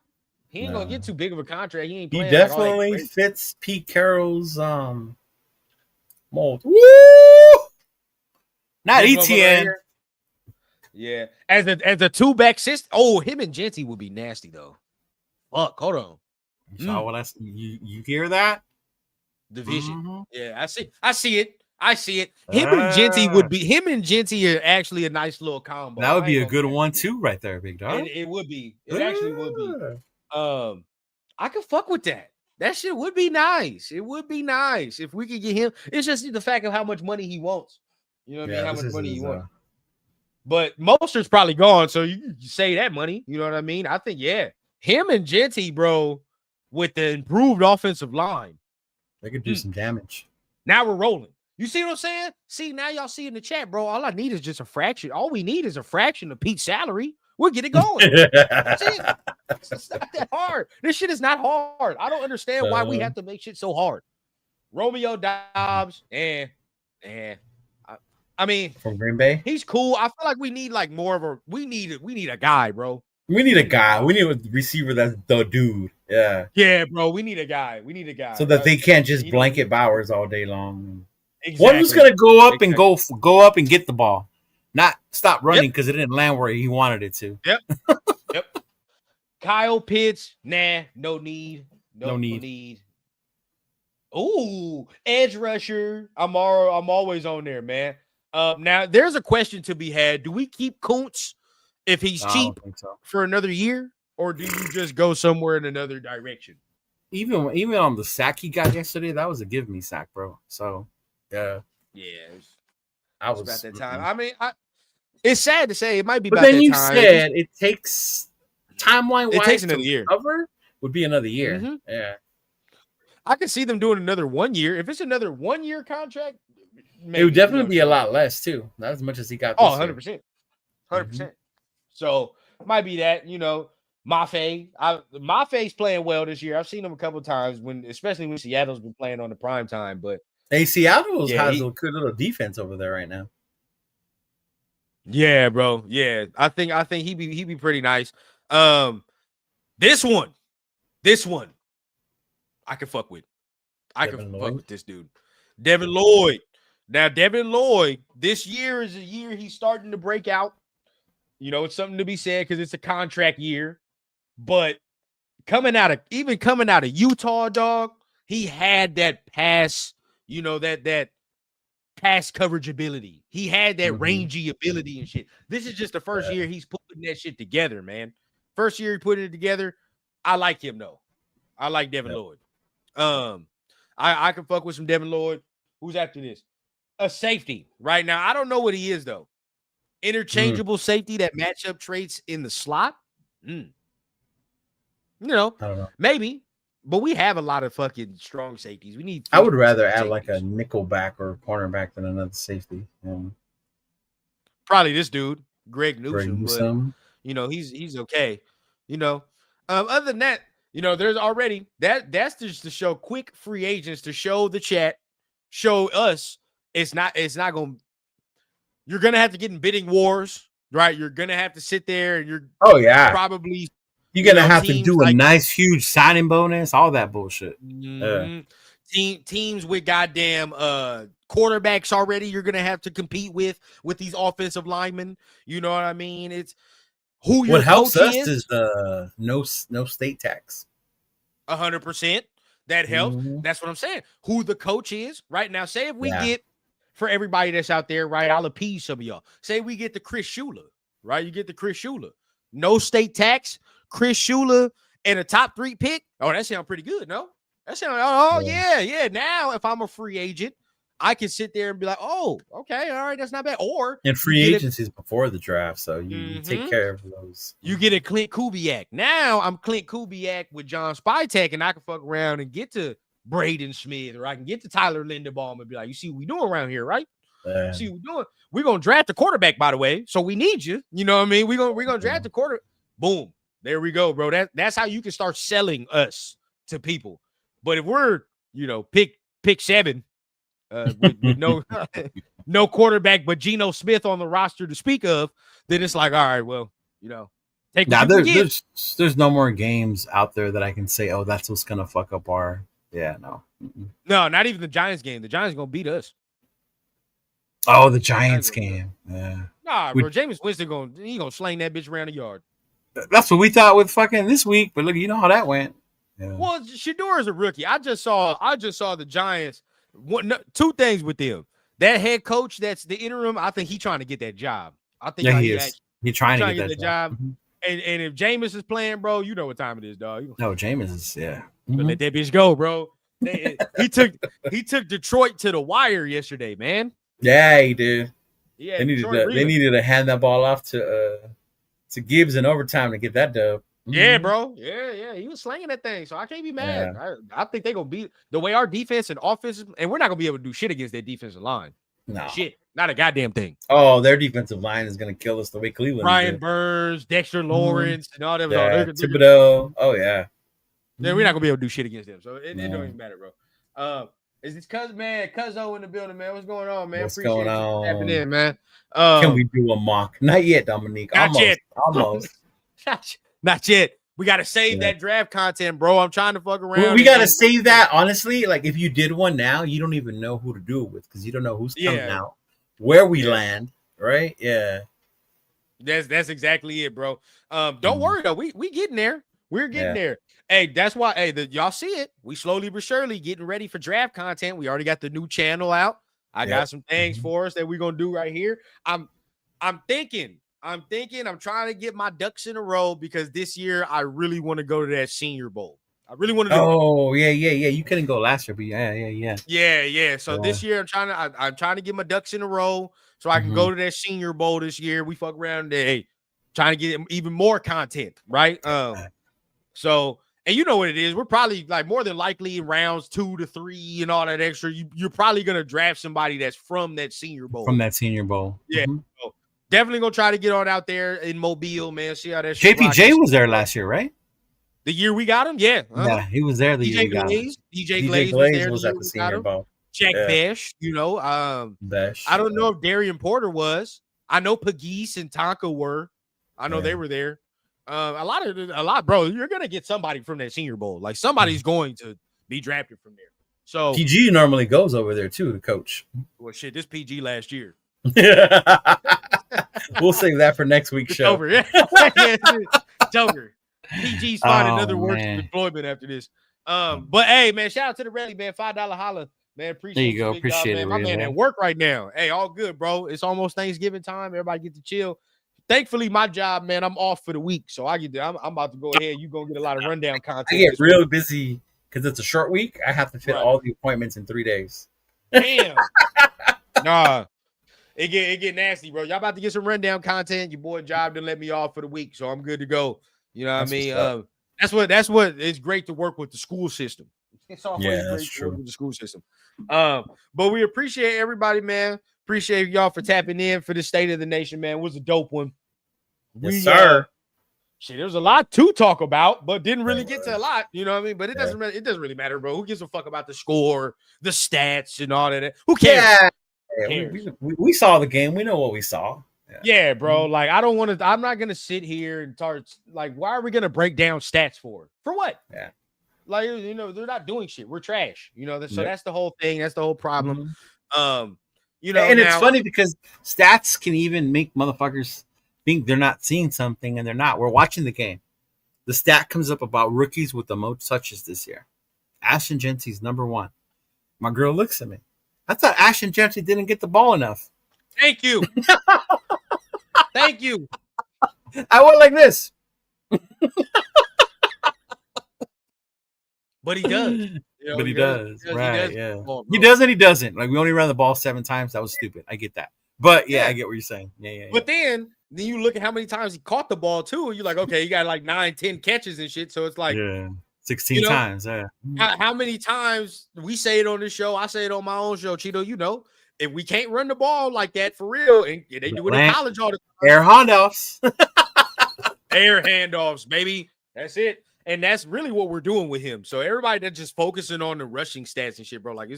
He ain't going to get too big of a contract. He ain't playing. He definitely fits Pete Carroll's mold. Woo! Not ETN. Right, yeah. As a two-back system. Oh, him and Genty would be nasty, though. Fuck, hold on. You hear that? Division. Yeah, I see it. Him and Genty are actually a nice little combo. That would be a good one too, right there, big dog. It would be. It actually would be. I could fuck with that. That shit would be nice. It would be nice if we could get him. It's just the fact of how much money he wants. You know what I mean? How much money he wants. But Mostert's probably gone, so you say that money. You know what I mean? I think, him and Genty, bro, with the improved offensive line. They could do some damage. Now we're rolling. You see what I'm saying? See, now y'all see in the chat, bro. All I need is just a fraction. All we need is a fraction of Pete's salary. We'll get it going. That's it. It's not that hard. This shit is not hard. I don't understand why we have to make shit so hard. Romeo Dobbs and I mean, from Green Bay, he's cool. I feel like we need like more of a. We need a guy, bro. We need a guy. We need a receiver that's the dude. Yeah. Yeah, bro. We need a guy. So that they can't just blanket Bowers all day long. Exactly. One who's gonna go up and go up and get the ball, not stop running because it didn't land where he wanted it to. Yep. Yep. Kyle Pitts, nah, no need. No need. Ooh, edge rusher. I'm always on there, man. Now there's a question to be had. Do we keep Kuntz if he's cheap for another year, or do you just go somewhere in another direction? Even on the sack he got yesterday, that was a give me sack, bro. So yeah, I was about that time. I mean, it's sad to say it might be, but about then that you time. said it takes timeline wise. It takes another year. Cover would be another year. Mm-hmm. Yeah, I can see them doing another 1 year. If it's another 1 year contract, maybe, it would definitely be a lot less too. Not as much as he got. This 100%, 100%. So might be that, Maffei's playing well this year. I've seen him a couple of times especially when Seattle's been playing on the prime time. But Seattle has a good little defense over there right now. Yeah, bro. Yeah, I think he'd be pretty nice. This one, I can fuck with. Fuck with this dude, Devin Lloyd. Now, Devin Lloyd, this year is a year he's starting to break out. It's something to be said because it's a contract year. But coming out of Utah, dog, he had that pass, that pass coverage ability. He had that rangy ability and shit. This is just the first year he's putting that shit together, man. First year he putting it together. I like him though. I like Devin Lloyd. I can fuck with some Devin Lloyd. Who's after this? A safety right now. I don't know what he is though. Interchangeable safety that match up traits in the slot. I don't know. Maybe, but we have a lot of fucking strong safeties. We need. I would rather add like a nickel back or a cornerback than another safety. Probably this dude, Greg Newsome. But, he's okay. Other than that, there's already that's just to show quick free agents to show the chat, show us. It's not going to. You're going to have to get in bidding wars, right? You're going to have to sit there and you're probably you're going to have to do a nice, huge signing bonus, all that bullshit. Teams with goddamn quarterbacks already you're going to have to compete with these offensive linemen. You know what I mean? It's who your what helps coach us is the no state tax. 100%. That helps. That's what I'm saying. Who the coach is right now. Say if we get, for everybody that's out there, right? I'll appease some of y'all. Say we get the Chris Shula, right? You get the Chris Shula. No state tax, Chris Shula, and a top 3 pick. Oh, that sounds pretty good, no? That sounds, yeah. Now, if I'm a free agent, I can sit there and be like, oh, okay, all right, that's not bad. Or and free agency is before the draft, so you take care of those. You get a Clint Kubiak. Now I'm Clint Kubiak with John Spytek, and I can fuck around and get to Braden Smith, or I can get to Tyler Linderbaum and be like, you see what we doing around here, right? See what we doing. We're gonna draft the quarterback, by the way. So we need you. You know what I mean? We're gonna draft the quarter. Boom. There we go, bro. That's how you can start selling us to people. But if we're, pick 7, with no no quarterback but Geno Smith on the roster to speak of, then it's like, all right, well, take now there's no more games out there that I can say, oh, that's what's gonna fuck up our. Yeah, no. No, not even the Giants game. The Giants gonna beat us. Oh, the Giants game. Yeah. Nah, bro. Jameis Winston gonna sling that bitch around the yard. That's what we thought with fucking this week, but look, you know how that went. Yeah. Well, Shador is a rookie. I just saw the Giants. 2 things with them. That head coach, that's the interim. I think he's trying to get that job. I think he is. He's trying to get that job. And if Jameis is playing, bro, you know what time it is, dog. No, Jameis is Let that bitch go, bro. He took Detroit to the wire yesterday, man. Yeah, he did. Yeah, they needed to hand that ball off to Gibbs in overtime to get that dub. Yeah, bro. Yeah. He was slanging that thing, so I can't be mad. I think they're gonna beat the way our defense and offense, and we're not gonna be able to do shit against their defensive line. No. Shit, not a goddamn thing. Oh, their defensive line is gonna kill us the way Cleveland Brian did. Burns, Dexter Lawrence, and all them. Yeah, Thibodeau. Oh yeah. Yeah, we're not gonna be able to do shit against them, so it don't even matter, bro. Is this Cuzzo in the building, man? What's going on, man? What's Appreciate going you on? tapping in, man. Can we do a mock? Not yet, Dominique. Not yet. Almost. Not yet. We gotta save that draft content, bro. I'm trying to fuck around. We gotta save that. Honestly, like if you did one now, you don't even know who to do it with because you don't know who's coming out, where we land, right? Yeah. That's exactly it, bro. Don't worry though. We getting there. We're getting there. Hey, that's why. Hey, y'all see it. We slowly but surely getting ready for draft content. We already got the new channel out. I got some things for us that we're gonna do right here. I'm thinking. I'm trying to get my ducks in a row because this year I really want to go to that Senior Bowl. I really want to do yeah. You couldn't go last year, but yeah. So this year I'm trying to get my ducks in a row so I can go to that Senior Bowl this year. We fuck around there, trying to get even more content, right? So, and you know what it is. We're probably like more than likely in rounds 2 to 3 and all that extra. You're probably gonna draft somebody that's from that Senior Bowl. Yeah. So definitely gonna try to get on out there in Mobile, man. See how that JPJ was there last year, right? The year we got him, yeah. Yeah, he was there the year we got him. DJ Glaze was at the Senior Bowl. Jack Besh, Besh. I don't know if Darian Porter was. I know Pagese and Tonka were. I know they were there. A lot, bro. You're gonna get somebody from that Senior Bowl. Like somebody's going to be drafted from there. So PG normally goes over there too to coach. Well, shit, this PG last year. We'll save that for next week's show. Over. It's over. PG's finding another work employment after this. But hey, man, shout out to the Rally, man. $5 holla, man. Appreciate there you go. Appreciate it, man. My man at work right now. Hey, all good, bro. It's almost Thanksgiving time. Everybody get to chill. Thankfully, my job, man, I'm off for the week, so I'm about to go ahead. You're gonna get a lot of rundown content. I get real busy because it's a short week. I have to fit all the appointments in 3 days. Damn. Nah. It get nasty, bro. Y'all about to get some rundown content. Your boy job didn't let me off for the week, so I'm good to go. You know what I mean? That's what it's great to work with the school system. It's always great to work with the school system. But we appreciate everybody, man. Appreciate y'all for tapping in for the State of the Nation, man. It was a dope one. Yes, sir. Shit, there was a lot to talk about, but didn't really get to a lot. You know what I mean? But it doesn't really matter, bro. Who gives a fuck about the score, the stats, and all that? Who cares? We saw the game. We know what we saw. Yeah, bro. Like, I'm not going to sit here and start, like, why are we going to break down stats for? For what? Yeah. Like, they're not doing shit. We're trash. So that's the whole thing. That's the whole problem. And it's funny because stats can even make motherfuckers think they're not seeing something and they're not. We're watching the game. The stat comes up about rookies with the most touches this year. Ashton Gentry's number 1. My girl looks at me. I thought Ashton Gentry didn't get the ball enough. Thank you. Thank you. I went like this. But he does. He does. Right, yeah. He does and he doesn't. Like, we only ran the ball 7 times. That was stupid. I get that. But, I get what you're saying. Yeah. But then you look at how many times he caught the ball, too, and you're like, okay, he got like 9, 10 catches and shit. So it's like 16 times, How many times we say it on this show? I say it on my own show, Cheeto. If we can't run the ball like that for real, and they do it in college all the time. Air handoffs. Air handoffs, baby. That's it. And that's really what we're doing with him. So everybody that's just focusing on the rushing stats and shit, bro, like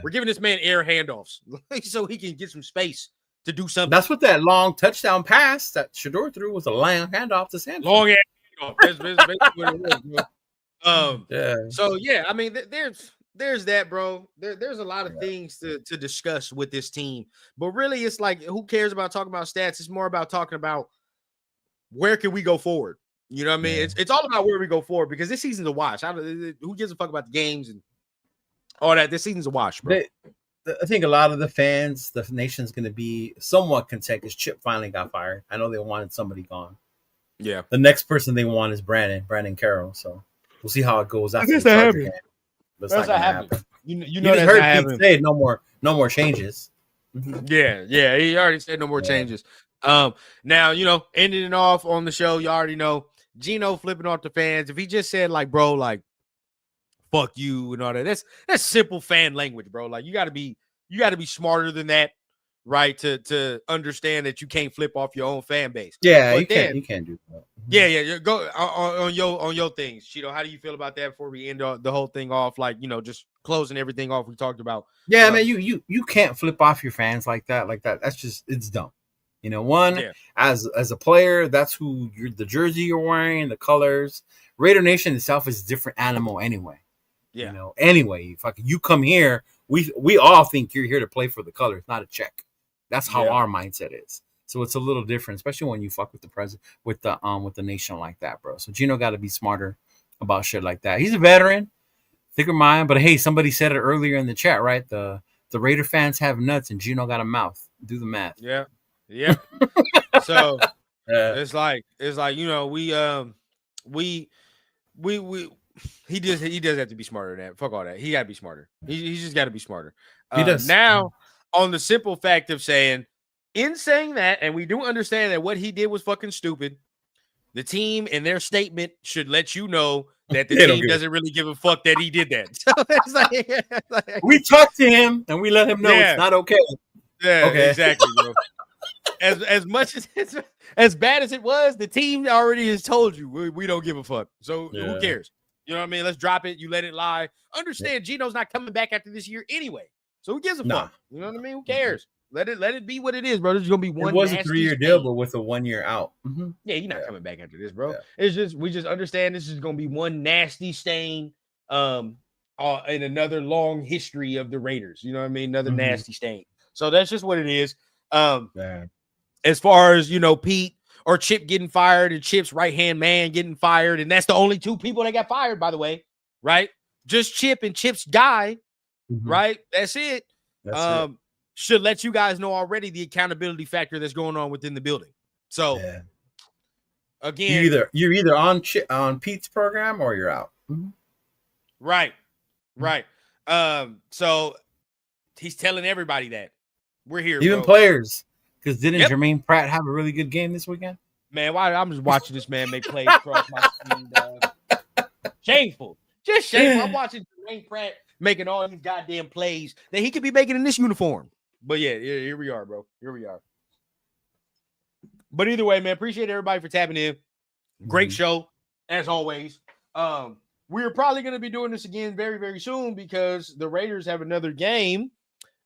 we're giving this man air handoffs so he can get some space to do something. That's what that long touchdown pass that Shador threw was, a long handoff to Samson. Long handoff. That's basically what it was, bro. So I mean, there's that, bro. There's a lot of things to discuss with this team, but really, it's like, who cares about talking about stats? It's more about talking about where can we go forward. You know what I mean? It's all about where we go forward because this season's a wash. Who gives a fuck about the games and all that? This season's a wash, bro. I think a lot of the fans, the nation's going to be somewhat content because Chip finally got fired. I know they wanted somebody gone. Yeah. The next person they want is Brandon Carroll. So we'll see how it goes after the Charger game. That's not happen. You know, just heard Pete say no more changes. Yeah, he already said no more changes. Now, ending it off on the show, you already know Gino flipping off the fans, if he just said like, bro, like, fuck you and all that, that's simple fan language, bro. Like you gotta be smarter than that, right? To understand that you can't flip off your own fan base. Yeah, but you can't do that. Yeah. Go on your things, Cheeto. How do you feel about that before we end the whole thing off? Like, just closing everything off we talked about. Yeah, man, you can't flip off your fans like that. That's just, it's dumb. As a player, that's who the jersey you're wearing, the colors. Raider Nation itself is a different animal anyway. Yeah. Anyway, you come here, we all think you're here to play for the colors, not a check. That's how our mindset is. So it's a little different, especially when you fuck with the president, with the nation like that, bro. So Gino got to be smarter about shit like that. He's a veteran, thicker mind, but hey, somebody said it earlier in the chat, right? The Raider fans have nuts and Gino got a mouth. Do the math. Yeah. So it's like he does have to be smarter than that. Fuck all that. He got to be smarter. He just got to be smarter. He does. Now, on the simple fact of saying that, and we do understand that what he did was fucking stupid, the team in their statement should let you know that the team doesn't really give a fuck that he did that. So it's like we talked to him and we let him know it's not okay. Yeah, okay. Exactly, bro. As much as bad as it was, the team already has told you we don't give a fuck. So who cares? You know what I mean? Let's drop it. You let it lie. Understand, Gino's not coming back after this year anyway. So who gives a fuck? You know what I mean? Who cares? Let it be what it is, bro. This is gonna be one. It was a 3-year deal, but with a 1 year out. Mm-hmm. Yeah, you're not coming back after this, bro. Yeah. We just understand this is gonna be one nasty stain, in another long history of the Raiders. You know what I mean? Another nasty stain. So that's just what it is. As far as Pete or Chip getting fired and Chip's right-hand man getting fired, and that's the only two people that got fired, by the way, right? Just Chip and Chip's guy, right? That's it. That's it. Should let you guys know already the accountability factor that's going on within the building. So again, you're either on Pete's program or you're out. Right. So he's telling everybody that we're here. Even players. Because didn't Jermaine Pratt have a really good game this weekend? Man, I'm just watching this man make plays across my screen, dog. Shameful. Just shameful. I'm watching Jermaine Pratt making all these goddamn plays that he could be making in this uniform. But yeah, here we are, bro. Here we are. But either way, man, appreciate everybody for tapping in. Great show, as always. We're probably going to be doing this again very, very soon because the Raiders have another game,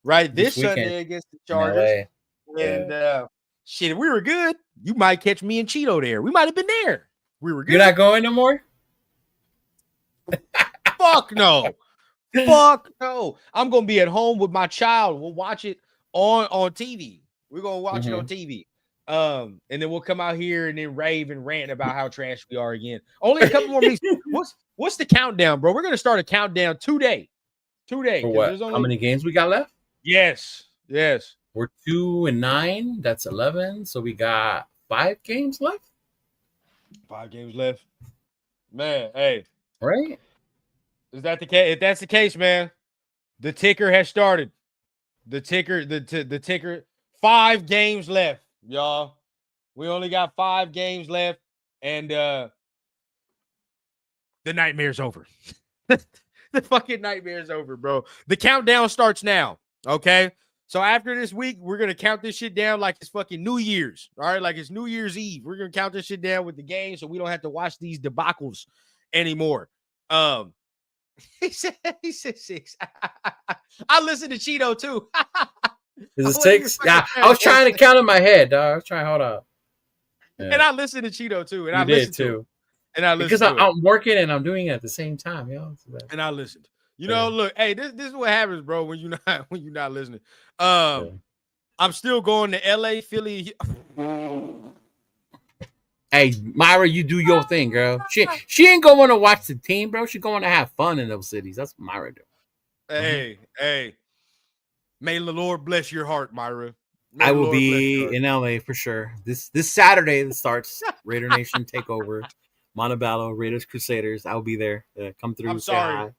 right? This Sunday against the Chargers. And shit, if we were good, you might catch me and Cheeto there. We might have been there. We were good. You're not going no more? Fuck no. Fuck no. I'm gonna be at home with my child. We'll watch it on TV. We're gonna watch it on TV. And then we'll come out here and then rave and rant about how trash we are again. Only a couple more weeks. What's the countdown, bro? We're gonna start a countdown today. For what? How many games we got left? Yes. We're 2-9. That's 11. So we got 5 games left. 5 games left. Man, hey. Right? Is that the case? If that's the case, man, the ticker has started. The ticker. 5 games left, y'all. We only got 5 games left, and the nightmare's over. The fucking nightmare's over, bro. The countdown starts now. Okay. So after this week, we're going to count this shit down like it's fucking New Year's. All right. Like it's New Year's Eve. We're going to count this shit down with the game so we don't have to watch these debacles anymore. He said 6. I listened to Cheeto too. Is it 6? Yeah. I was trying to count in my head, dog. I was trying, hold up. Yeah. And I listened to Cheeto too. And I listened too. And I listened because I'm working and I'm doing it at the same time, yo. And I listened. Look, hey, this is what happens, bro, when you're not listening. I'm still going to LA, Philly. Hey, Myra, you do your thing, girl. She ain't going to watch the team, bro. She's going to have fun in those cities. That's what Myra do. Hey. May the Lord bless your heart, Myra. I will be in LA for sure. This Saturday it starts Raider Nation takeover. Montebello, Raiders Crusaders. I'll be there. Come through. I'm sorry.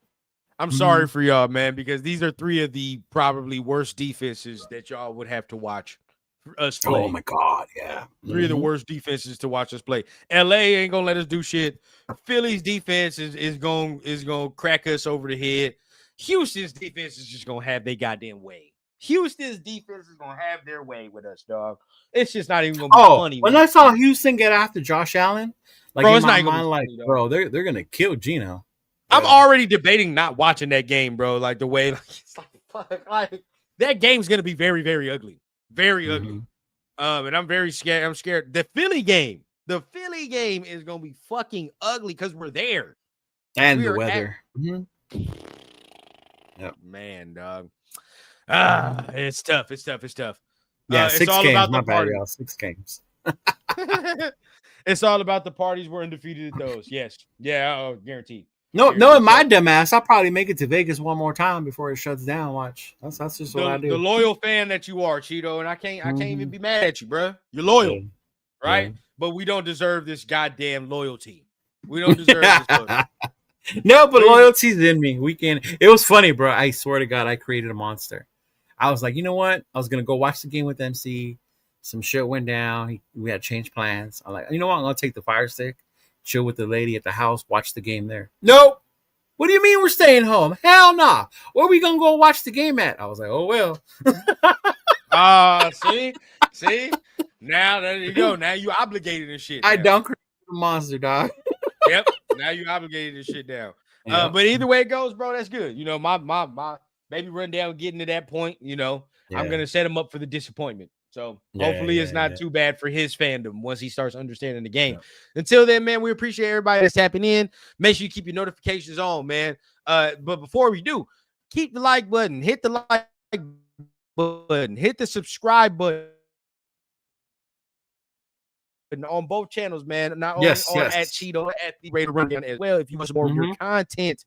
I'm sorry for y'all, man, because these are 3 of the probably worst defenses that y'all would have to watch us play. Oh my God, yeah. 3 of the worst defenses to watch us play. LA ain't gonna let us do shit. Philly's defense is gonna crack us over the head. Houston's defense is just gonna have their goddamn way. Houston's defense is gonna have their way with us, dog. It's just not even gonna be funny. When I saw Houston get after Josh Allen, like bro, in it's my not gonna mind, be like, funny, bro, they're gonna kill Geno. I'm already debating not watching that game, bro. Like the way, like, it's like, fuck, like that game's gonna be very, very ugly, very ugly. And I'm very scared. I'm scared. The Philly game is gonna be fucking ugly because we're there and the weather. Yep. Man, dog. It's tough. Yeah, it's 6 all games. about My the bad, party. y'all. 6 games. It's all about the parties. We're undefeated at those. Yes. Yeah, guaranteed. No, in my dumb ass, I'll probably make it to Vegas one more time before it shuts down. Watch. That's just what I do. The loyal fan that you are, Cheeto, and I can't even be mad at you, bro. You're loyal, right? Yeah. But we don't deserve this goddamn loyalty. We don't deserve this loyalty. No, but loyalty's in me. It was funny, bro. I swear to God, I created a monster. I was like, you know what? I was gonna go watch the game with MC. Some shit went down. We had to change plans. I'm like, you know what? I'm gonna take the Fire Stick, chill with the lady at the house, watch the game there. Nope. What do you mean we're staying home? Hell nah. Where are we gonna go watch the game at? I was like, oh well. See? Now there you go. Now you obligated and shit. I don't create a monster, dog. Yep. Now you obligated and shit down. Yep. But either way it goes, bro, that's good. You know, my baby rundown getting to that point, you know, I'm gonna set him up for the disappointment. So hopefully it's not too bad for his fandom once he starts understanding the game. Until then, man, we appreciate everybody that's tapping in. Make sure you keep your notifications on, man. But before we do, keep the like button, hit the like button, hit the subscribe button on both channels, man. Not only at Cheeto, at the Raider Rundown as well. If you want some more of your content,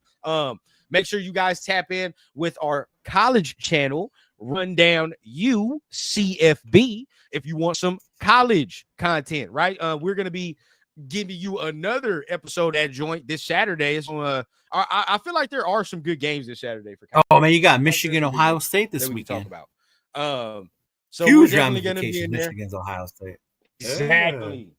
make sure you guys tap in with our college channel, Rundown UCFB, if you want some college content, right? We're gonna be giving you another episode at Joint this Saturday. So I feel like there are some good games this Saturday for college. Oh man, you got Michigan, Ohio State this weekend. Talk about. So huge we're definitely gonna be in there. Michigan's Ohio State. Exactly.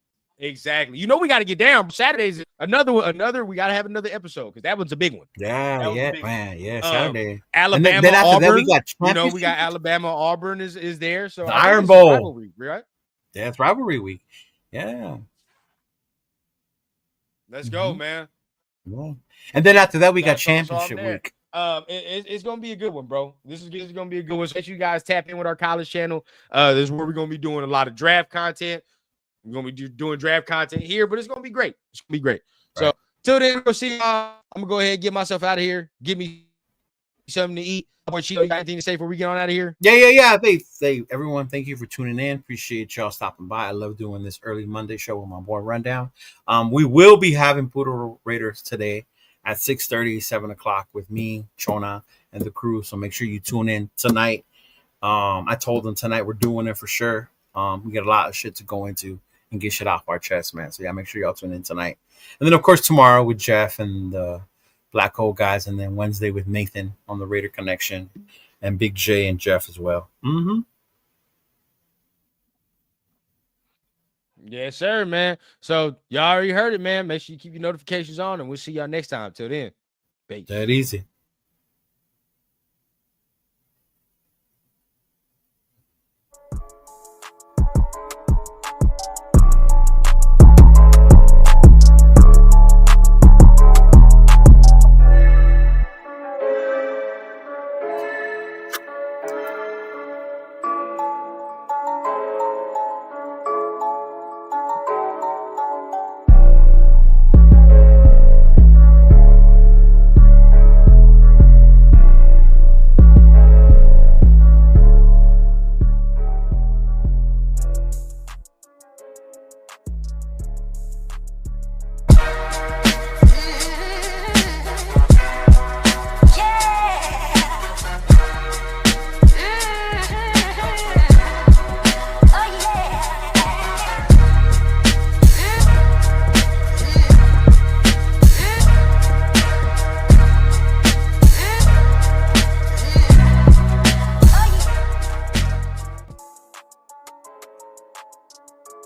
You know we got to get down. Saturday's another. We got to have another episode because that one's a big one. Saturday. Alabama, then after Auburn. That, we got we got Alabama, Auburn is there. So the Iron Bowl, rivalry, right? Yeah, it's rivalry week. Yeah. Let's go, man. Yeah. And then after that, we got championship week. It's gonna be a good one, bro. This is gonna be a good one. So make sure you guys tap in with our college channel. This is where we're gonna be doing a lot of draft content. We're gonna be doing draft content here, but it's gonna be great. It's gonna be great. Right. So till then, we'll see y'all. I'm gonna go ahead and get myself out of here. Give me something to eat. How about you? You got anything to say before we get on out of here? Yeah. Everyone, thank you for tuning in. Appreciate y'all stopping by. I love doing this early Monday show with my boy Rundown. We will be having Poodle Raiders today at 6:30, 7 o'clock with me, Chona, and the crew. So make sure you tune in tonight. I told them tonight we're doing it for sure. We got a lot of shit to go into and get shit off our chest, man. So yeah, make sure y'all tune in tonight. And then of course tomorrow with Jeff and the Black Hole guys, and then Wednesday with Nathan on the Raider Connection and Big J and Jeff as well. Yes, sir, man. So y'all already heard it, man. Make sure you keep your notifications on, and we'll see y'all next time. Till then, that easy.